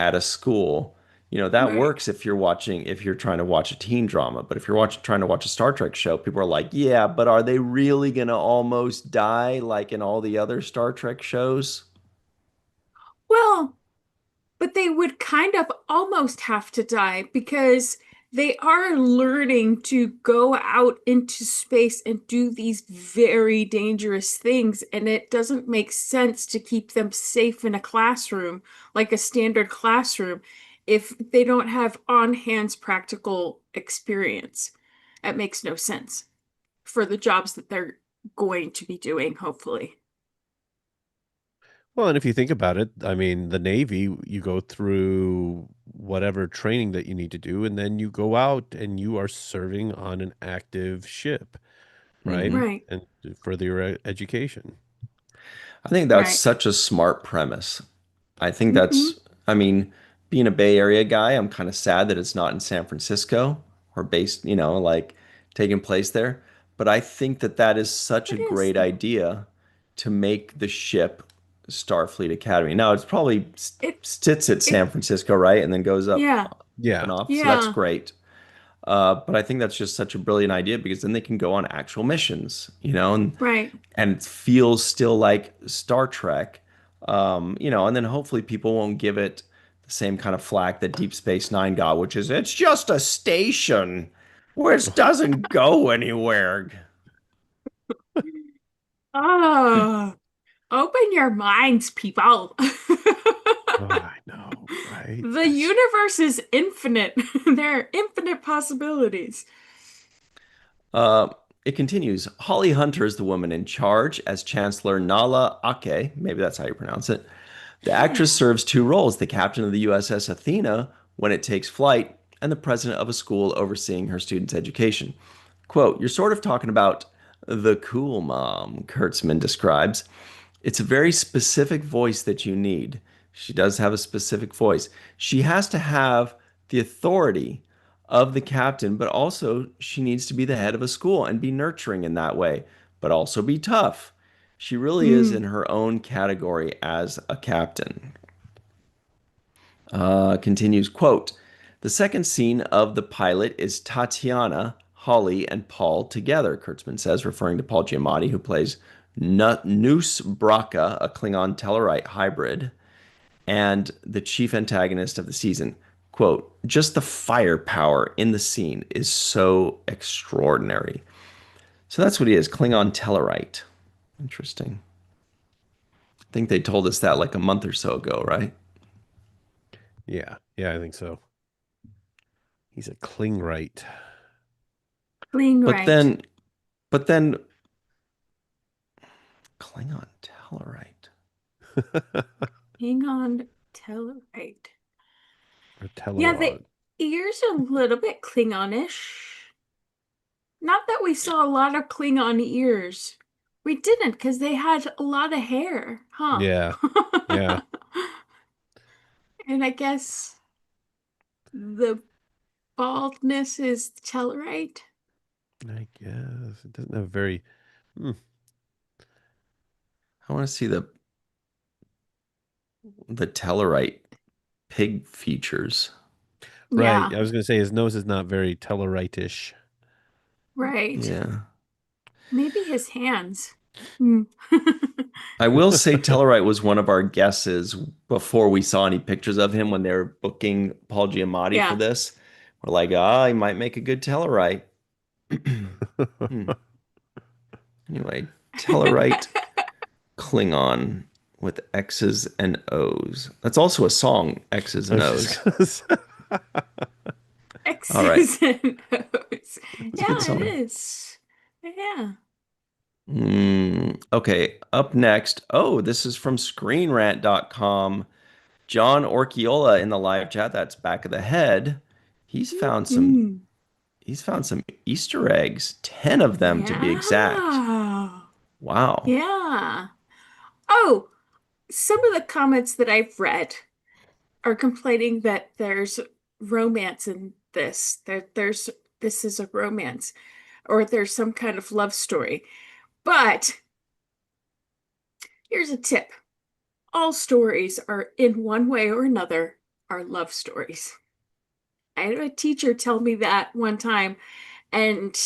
at a school. that Right. works if you're trying to watch a teen drama. But if you're trying to watch a Star Trek show, people are like, yeah, but are they really gonna almost die like in all the other Star Trek shows? Well, but they would kind of almost have to die because they are learning to go out into space and do these very dangerous things. And it doesn't make sense to keep them safe in a classroom, like a standard classroom, if they don't have on-hands practical experience. That makes no sense for the jobs that they're going to be doing, hopefully. Well, and if you think about it, I mean, the Navy, you go through whatever training that you need to do, and then you go out and you are serving on an active ship, right? Hmm. Right, And to further your education. I think that's right. such a smart premise. I think Hmm. I mean, being a Bay Area guy, I'm kind of sad that it's not in San Francisco or based, like taking place there. But I think that that is such a It is. great idea to make the ship Starfleet Academy. Now, it's probably It, sits at it, San Francisco, right? And then goes up yeah, Yeah. and off. So that's yeah, great. But I think that's just such a brilliant idea because then they can go on actual missions, right. and it feels still like Star Trek, and then hopefully people won't give it the same kind of flack that Deep Space Nine got, which is it's just a station where it doesn't go anywhere. Oh, open your minds, people. Oh, I know, right? The universe is infinite. There are infinite possibilities. Uh, it continues. Holly Hunter is the woman in charge as Chancellor Nala Ake. Maybe that's how you pronounce it. The actress Yeah. serves two roles: the captain of the USS Athena when it takes flight, and the president of a school overseeing her students' education. Quote, you're sort of talking about the cool mom, Kurtzman describes. It's a very specific voice that you need. She does have a specific voice. She has to have the authority of the captain, but also she needs to be the head of a school and be nurturing in that way, but also be tough. She really is Mm, in her own category as a captain. Continues, quote, the second scene of the pilot is Tatiana, Holly, and Paul together, Kurtzman says, referring to Paul Giamatti, who plays Noose Braca, a Klingon Tellarite hybrid, and the chief antagonist of the season. Quote, just the firepower in the scene is so extraordinary. So that's what he is, Klingon Tellarite. Interesting. I think they told us that like a month or so ago, right? Yeah. Yeah, I think so. He's a Klingright. being But right. then, but then, Klingon Tellarite. Hang on. Tell it right. Or Yeah, the Tellarod. ears are a little bit Klingonish. Not that we saw a lot of Klingon ears. We didn't because they had a lot of hair, huh? Yeah. Yeah. And I guess the baldness is Tellurite. I guess it doesn't have very. Hmm. I want to see the Tellarite pig features. Right. Yeah, I was going to say his nose is not very Tellarite-ish. right. Yeah. Maybe his hands. Hmm. I will say Tellarite was one of our guesses before we saw any pictures of him when they were booking Paul Giamatti for Yeah. this. We're like, he might make a good Tellarite. Hmm. Anyway, Tellarite Klingon with X's and O's. That's also a song, X's I and was just O's. going to say. All right. X's and O's. It's a good Yeah, it song. is. Yeah. Okay, up next. Oh, this is from screenrant.com. John Orchiola in the live chat, that's back of the head. He's found some Hmm. he's found some Easter eggs, 10 of them to be exact. Yeah. Wow. Yeah. Oh, some of the comments that I've read are complaining that there's romance in this, that this is a romance, or there's some kind of love story. But here's a tip. All stories are in one way or another are love stories. I had a teacher tell me that one time, and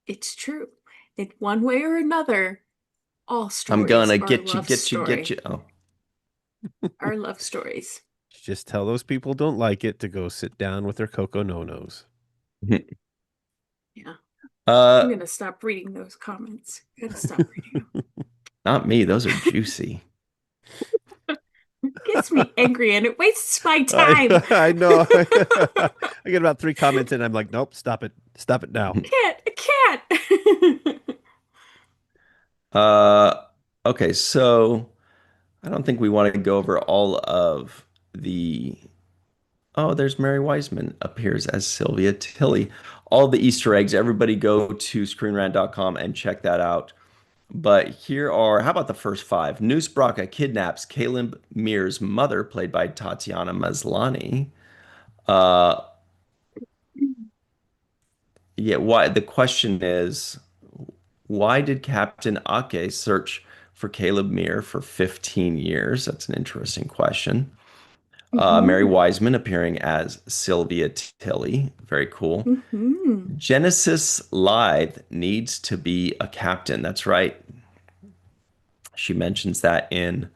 it's true. In one way or another, all I'm stories gonna are get you, love get you, get story. you. Oh. Are love stories. Just tell those people don't like it to go sit down with their cocoa no-nos. Yeah. I'm Uh, gonna stop reading those comments. Gotta stop reading not me. Those are juicy. them. It gets me angry and it wastes my I, time. I know. I get about 3 comments and I'm like, nope, stop it. Stop it now. I can't. Uh, okay, so I don't think we want to go over all of the. Oh, there's Mary Wiseman appears as Sylvia Tilly. All the Easter eggs. Everybody go to screenrant.com and check that out. But here are, how about the first five? Noose Braca kidnaps Caleb Mears' mother, played by Tatiana Maslany. Uh, yeah, why? The question is, why did Captain Ake search for Caleb Mears for 15 years? That's an interesting question. Mary Mhm. Wiseman appearing as Sylvia Tilly. Very cool. Mhm. Genesis Lithe needs to be a captain. That's right. She mentions that in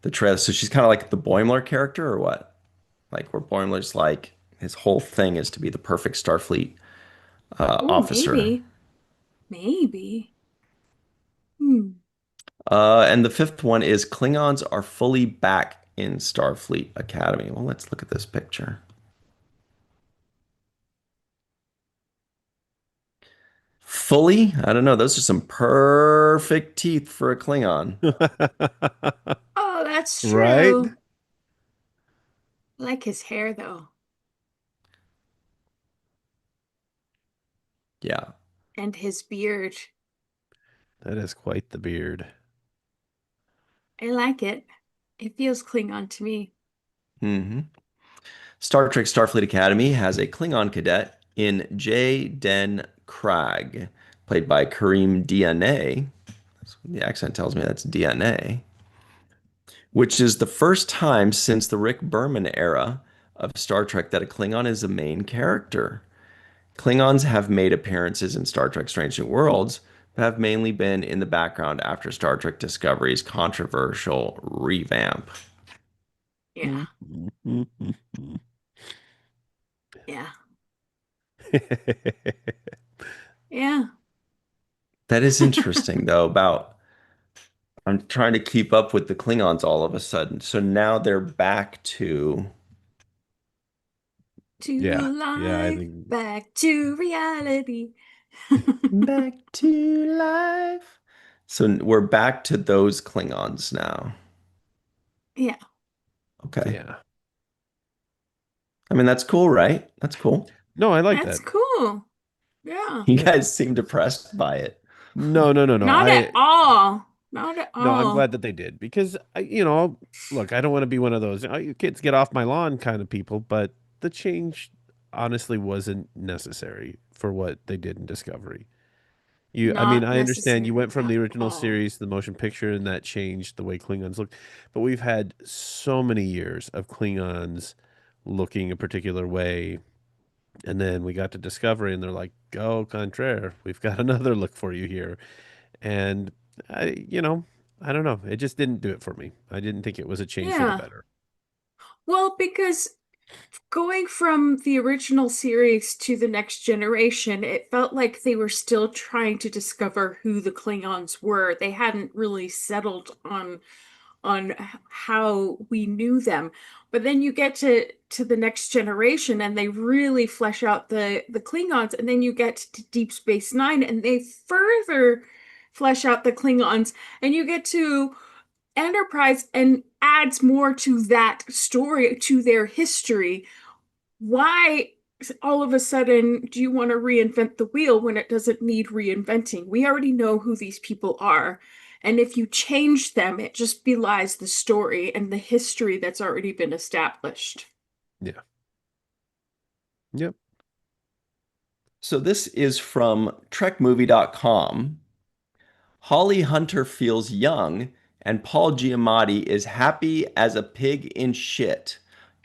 the trailer. So she's kind of like the Boimler character, or what? Like where Boimler's like his whole thing is to be the perfect Starfleet Oh, officer. maybe. Maybe. Hmm. And the fifth one is Klingons are fully back in Starfleet Academy. Well, let's look at this picture. Fully? I don't know. Those are some perfect teeth for a Klingon. Oh, that's Right? true. I like his hair though, Yeah. and his beard. That is quite the beard. I like it. It feels Klingon to me. hmm Star Trek Starfleet Academy has a Klingon cadet in J. Den Krag, played by Kareem DNA. The accent tells me that's DNA, which is the first time since the Rick Berman era of Star Trek that a Klingon is the main character. Klingons have made appearances in Star Trek Strange New Worlds, but have mainly been in the background after Star Trek Discovery's controversial revamp. Yeah. Yeah. Yeah. That is interesting, though, about I'm trying to keep up with the Klingons all of a sudden. So now they're back to Yeah. To Yeah, I life, think back to reality. back to life. So we're back to those Klingons now. Yeah, Okay. yeah. I mean, that's cool, right? That's cool. No, I like that's that. cool. Yeah. You Yeah. guys seem depressed by it. No, no, no, no. Not at all. Not at No, I'm all. glad that they did because look, I don't want to be one of those, oh, you kids get off my lawn kind of people, but the change honestly wasn't necessary for what they did in Discovery. I mean, Not I understand you necessary went from at the original all. series to the motion picture and that changed the way Klingons look, but we've had so many years of Klingons looking a particular way. And then we got to Discovery and they're like, go contraire, we've got another look for you here. And I don't know. It just didn't do it for me. I didn't think it was a change for the Yeah. better. Well, because going from the original series to the next generation, it felt like they were still trying to discover who the Klingons were. They hadn't really settled on how we knew them. But then you get to the next generation and they really flesh out the Klingons, and then you get to Deep Space Nine and they further flesh out the Klingons, and you get to Enterprise and adds more to that story, to their history. Why all of a sudden do you want to reinvent the wheel when it doesn't need reinventing? We already know who these people are. And if you change them, it just belies the story and the history that's already been established. Yeah. Yep. So this is from trekmovie.com. Holly Hunter feels young, and Paul Giamatti is happy as a pig in shit.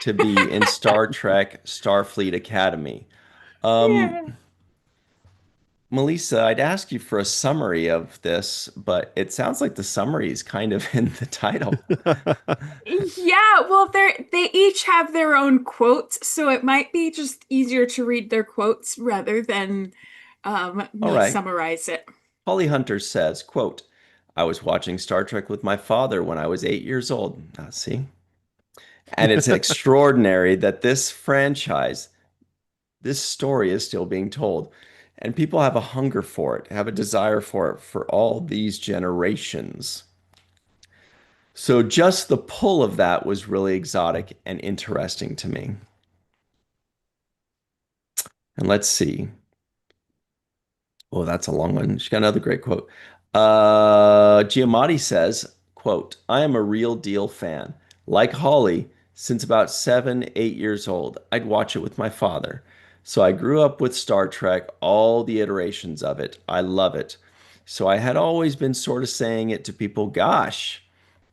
to be in Star Trek Starfleet Academy. Um, Yeah. Melissa, I'd ask you for a summary of this, but it sounds like the summary is kind of in the title. Yeah, well, they each have their own quotes, so it might be just easier to read their quotes rather than All me right. summarize it. Holly Hunter says, quote, I was watching Star Trek with my father when I was 8 years old. See? And it's extraordinary that this franchise, this story is still being told. And people have a hunger for it, have a desire for it for all these generations. So just the pull of that was really exotic and interesting to me. And let's see. Oh, that's a long one. She got another great quote. Giamatti says, quote, I am a real deal fan. Like Holly, since about 7, 8 years old, I'd watch it with my father. So I grew up with Star Trek, all the iterations of it. I love it. So I had always been sort of saying it to people, gosh,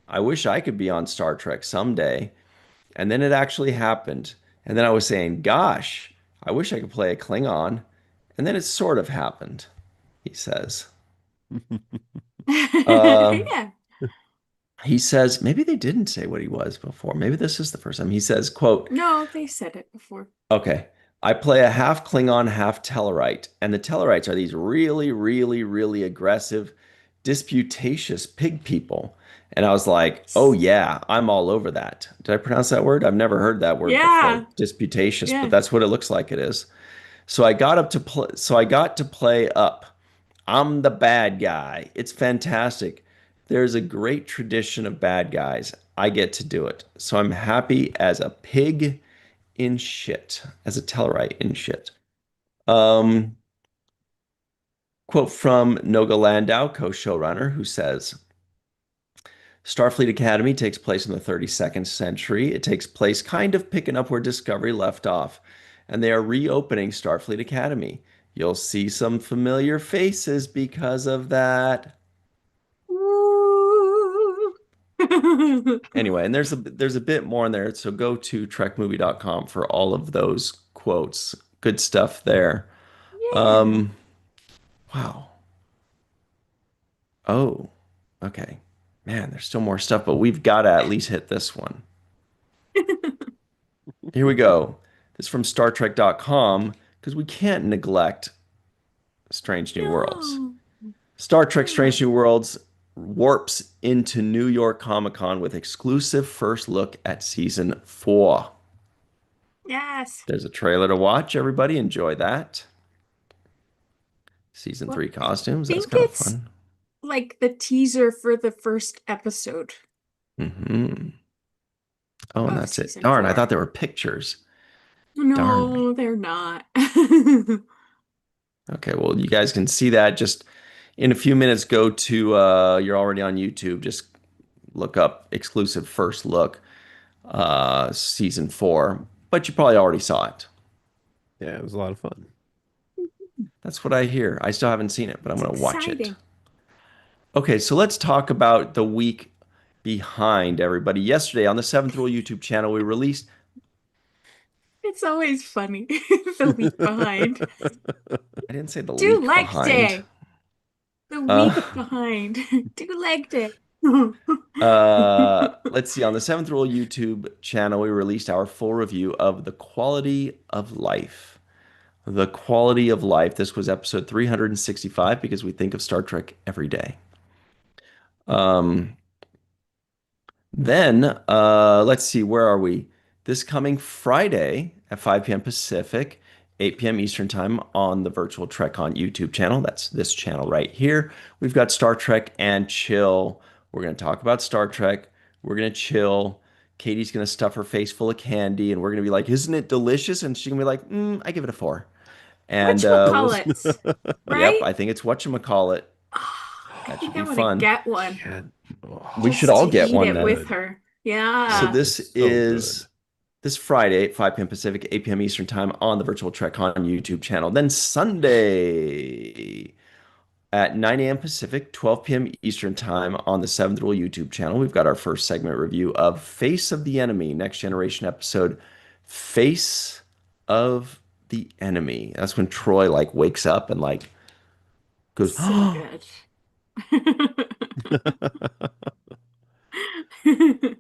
I wish I could be on Star Trek someday. And then it actually happened. And then I was saying, gosh, I wish I could play a Klingon. And then it sort of happened, he says. Uh, Yeah. he says, maybe they didn't say what he was before. Maybe this is the first time. He says, quote, No, they said it before. okay, I play a half Klingon, half Tellarite. And the Tellarites are these really, really, really aggressive, disputatious pig people. And I was like, oh yeah, I'm all over that. Did I pronounce that word? I've never heard that word before, Yeah. disputatious, but Yeah. that's what it looks like it is. So I got to play up. I'm the bad guy. It's fantastic. There's a great tradition of bad guys. I get to do it. So I'm happy as a pig in shit, as a Tellarite in shit. Um, quote from Noga Landau, co-showrunner, who says, Starfleet Academy takes place in the 32nd century. It takes place kind of picking up where Discovery left off, and they are reopening Starfleet Academy. You'll see some familiar faces because of that. Ooh. Anyway, and there's a bit more in there, so go to trekmovie.com for all of those quotes. Good stuff there. Yeah. Um, wow. Oh, okay. Man, there's still more stuff, but we've got to at least hit this one. Here we go. This is from StarTrek.com because we can't neglect Strange New Worlds. No. Star Trek Yeah. Strange New Worlds warps into New York Comic Con with exclusive first look at season 4. Yes. There's a trailer to watch. Everybody enjoy that. Season Well, 3 I costumes. That's think kind of it's fun. like the teaser for the first episode Hmm. Oh, and of that's it. season Darn, I thought four. there were pictures. Darn me. No, they're not. Okay, well, you guys can see that just in a few minutes. Go to, you're already on YouTube. Just look up exclusive first look, season 4. But you probably already saw it. Yeah, it was a lot of fun. That's what I hear. I still haven't seen it, but I'm It's going to watch it. exciting. Okay, so let's talk about the week behind everybody. Yesterday on the Seventh Rule YouTube channel, we released. It's always funny. The week behind. I didn't say the Do leak leg behind. day. The week Uh, behind. Do leg day. let's see. On the Seventh Rule YouTube channel, we released our full review of The Quality of Life. The Quality of Life. This was episode 365 because we think of Star Trek every day. Um, then let's see, where are we? This coming Friday at 5 p.m. Pacific, 8 p.m. Eastern Time on the Virtual TrekCon YouTube channel. That's this channel right here. We've got Star Trek and Chill. We're going to talk about Star Trek. We're going to chill. Katie's going to stuff her face full of candy, and we're going to be like, isn't it delicious? And she's going to be like, I give it a 4. And Whatchamacallits, yep, right? I think it's whatchamacallit. I That should think I be want to fun. get one Can't. We Oh, should just all to get eat one it then. with good. her. So Yeah. this So is good. this Friday at 5 p.m. Pacific, 8 p.m. Eastern Time on the Virtual TrekCon YouTube channel. Then Sunday, at 9 a.m. Pacific, 12 p.m. Eastern Time on the Seventh Rule YouTube channel. We've got our first segment review of Face of the Enemy, Next Generation episode, Face of the Enemy. That's when Troy like wakes up and like goes So good.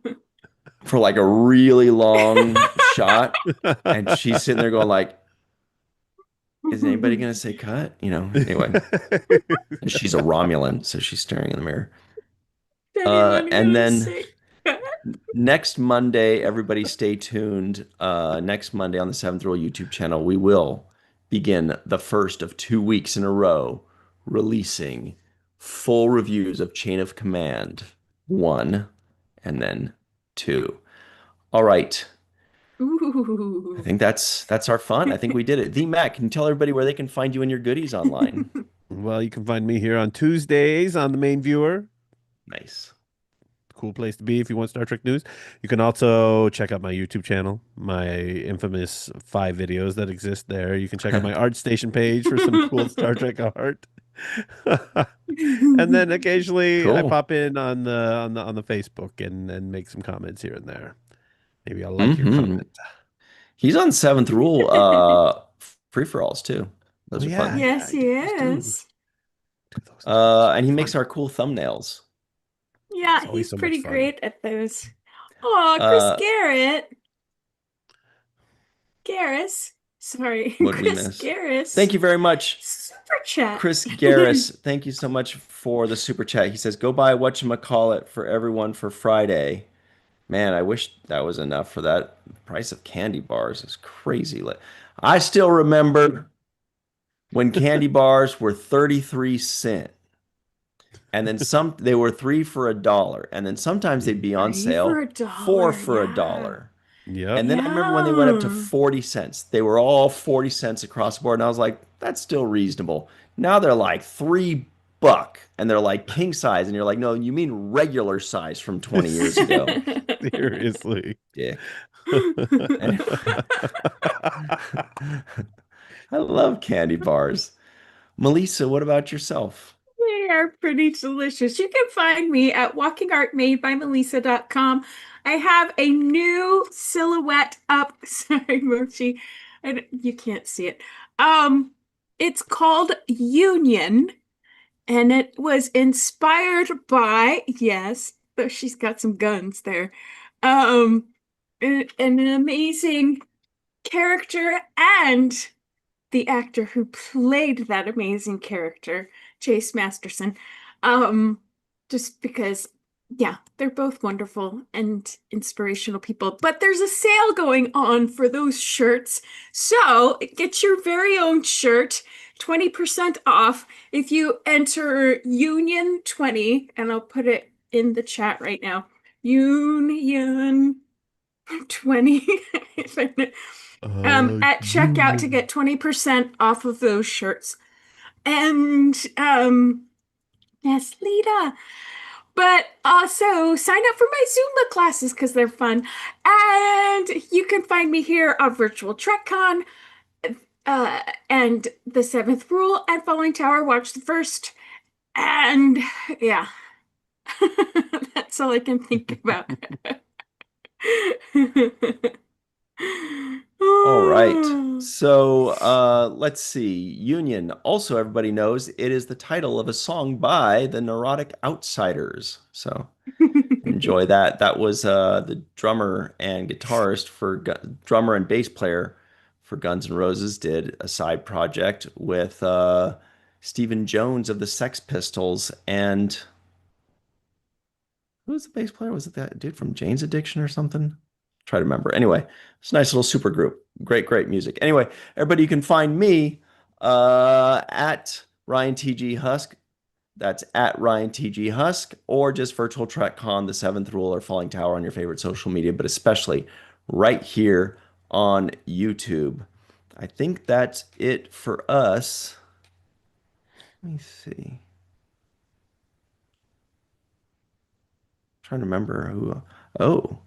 for like a really long shot, and she's sitting there going like, "Is anybody gonna say cut?" You know. Anyway, and she's a Romulan, so she's staring in the mirror. Anyone And gonna then say? next Monday, everybody stay tuned. Next Monday on the Seventh Rule YouTube channel, we will begin the first of 2 weeks in a row releasing full reviews of Chain of Command 1 and then 2. All right. I Ooh. think that's our fun. I think we did it. The Mac, can you tell everybody where they can find you and your goodies online? Well, you can find me here on Tuesdays on the main viewer. Nice. Cool place to be if you want Star Trek news. You can also check out my YouTube channel, my infamous 5 videos that exist there. You can check out my ArtStation page for some cool Star Trek art. And then occasionally I Cool. pop in on the Facebook and make some comments here and there. Maybe I'll like your Hmm. comment. He's on Seventh Rule free-for-alls too. Oh Those are yeah, fun. yeah. Yes, I he do is. do those too. So And he fun. makes our cool thumbnails. Yeah, It's always he's so much pretty fun. great at those. Oh, Chris Uh, Garrett. Garris. Sorry, what we Chris miss. Garris. Thank you very much, Super chat. Chris Garris. Thank you so much for the super chat. He says, "Go buy whatchamacallit for everyone for Friday." Man, I wish that was enough for that. Price of candy bars is crazy. I still remember when candy bars were 33 cents. And then some they were three for $1. And then sometimes they'd be on Three for sale, a four dollar. for a Yeah. dollar. Yep. And then I remember when they went up to Yeah. 40 cents. They were all 40 cents across the board. And I was like, that's still reasonable. Now they're like $3 and they're like king size. And you're like, no, you mean regular size from 20 years ago. Seriously. Dick. Anyway, I love candy bars. Melissa, what about yourself? They are pretty delicious. You can find me at walkingartmadebymelissa.com. I have a new silhouette up. Sorry, Mochi. You can't see it. Um, it's called Union, and it was inspired by, yes, though she's got some guns there. Um, an amazing character and the actor who played that amazing character, Chase Masterson. Um, just because, yeah, they're both wonderful and inspirational people. But there's a sale going on for those shirts. So get your very own shirt, 20% off if you enter Union 20, and I'll put it in the chat right now. Union 20. At checkout to Union. get 20% off of those shirts. And yes, Lita. But also sign up for my Zumba classes because they're fun. And you can find me here on Virtual TrekCon uh, and the Seventh Rule at Falling Tower. Watch the first. And yeah, that's all I can think about. All right. So let's see. Union. Also, everybody knows it is the title of a song by the Neurotic Outsiders. So enjoy that. That was the drummer and guitarist for drummer and bass player for Guns N' Roses did a side project with Stephen Jones of the Sex Pistols and who was the bass player? Was it that dude from Jane's Addiction or something? Try to remember. Anyway, it's a nice little super group. Great, great music. Anyway, everybody, you can find me at Ryan TG Husk. That's at Ryan TG Husk, or just Virtual Trek Con, the Seventh Rule, or Falling Tower on your favorite social media, but especially right here on YouTube. I think that's it for us. Let me see. Trying to remember who. Oh.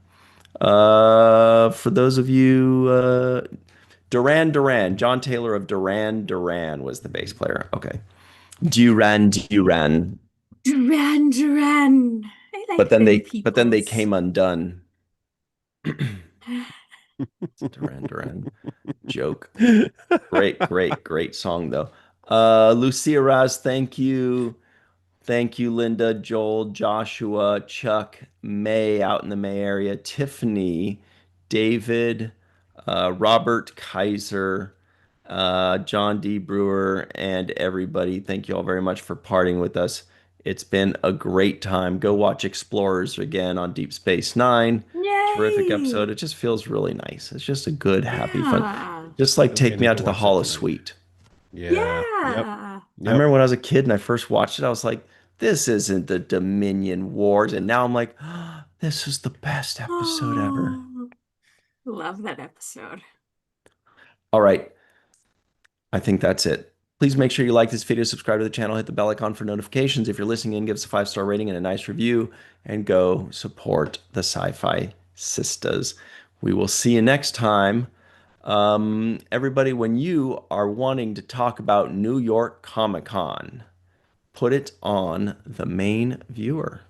For those of you, Duran Duran, John Taylor of Duran Duran was the bass player. Okay. Duran Duran. Duran Duran. I like them But then they peoples. came undone. Duran Duran joke. Great song though. Lucia Raz, thank you. Thank you, Linda, Joel, Joshua, Chuck, May out in the May area, Tiffany, David, Robert Kaiser, John D. Brewer, and everybody. Thank you all very much for partying with us. It's been a great time. Go watch Explorers again on Deep Space Nine. Terrific episode. Yay! It just feels really nice. It's just a good, happy, fun. Yeah. Just like Okay, I Take Me need Out to to the watch that Hollow tonight. Suite. Yeah. Yep. Yeah. I Yep. remember when I was a kid and I first watched it, I was like, this isn't the Dominion Wars. And now I'm like, oh, this is the best episode ever. Oh, love that episode. All right. I think that's it. Please make sure you like this video, subscribe to the channel, hit the bell icon for notifications. If you're listening in, give us a 5-star rating and a nice review, and go support the Sci-Fi Sisters. We will see you next time. Everybody, when you are wanting to talk about New York Comic Con, put it on the main viewer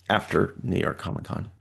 after New York Comic Con.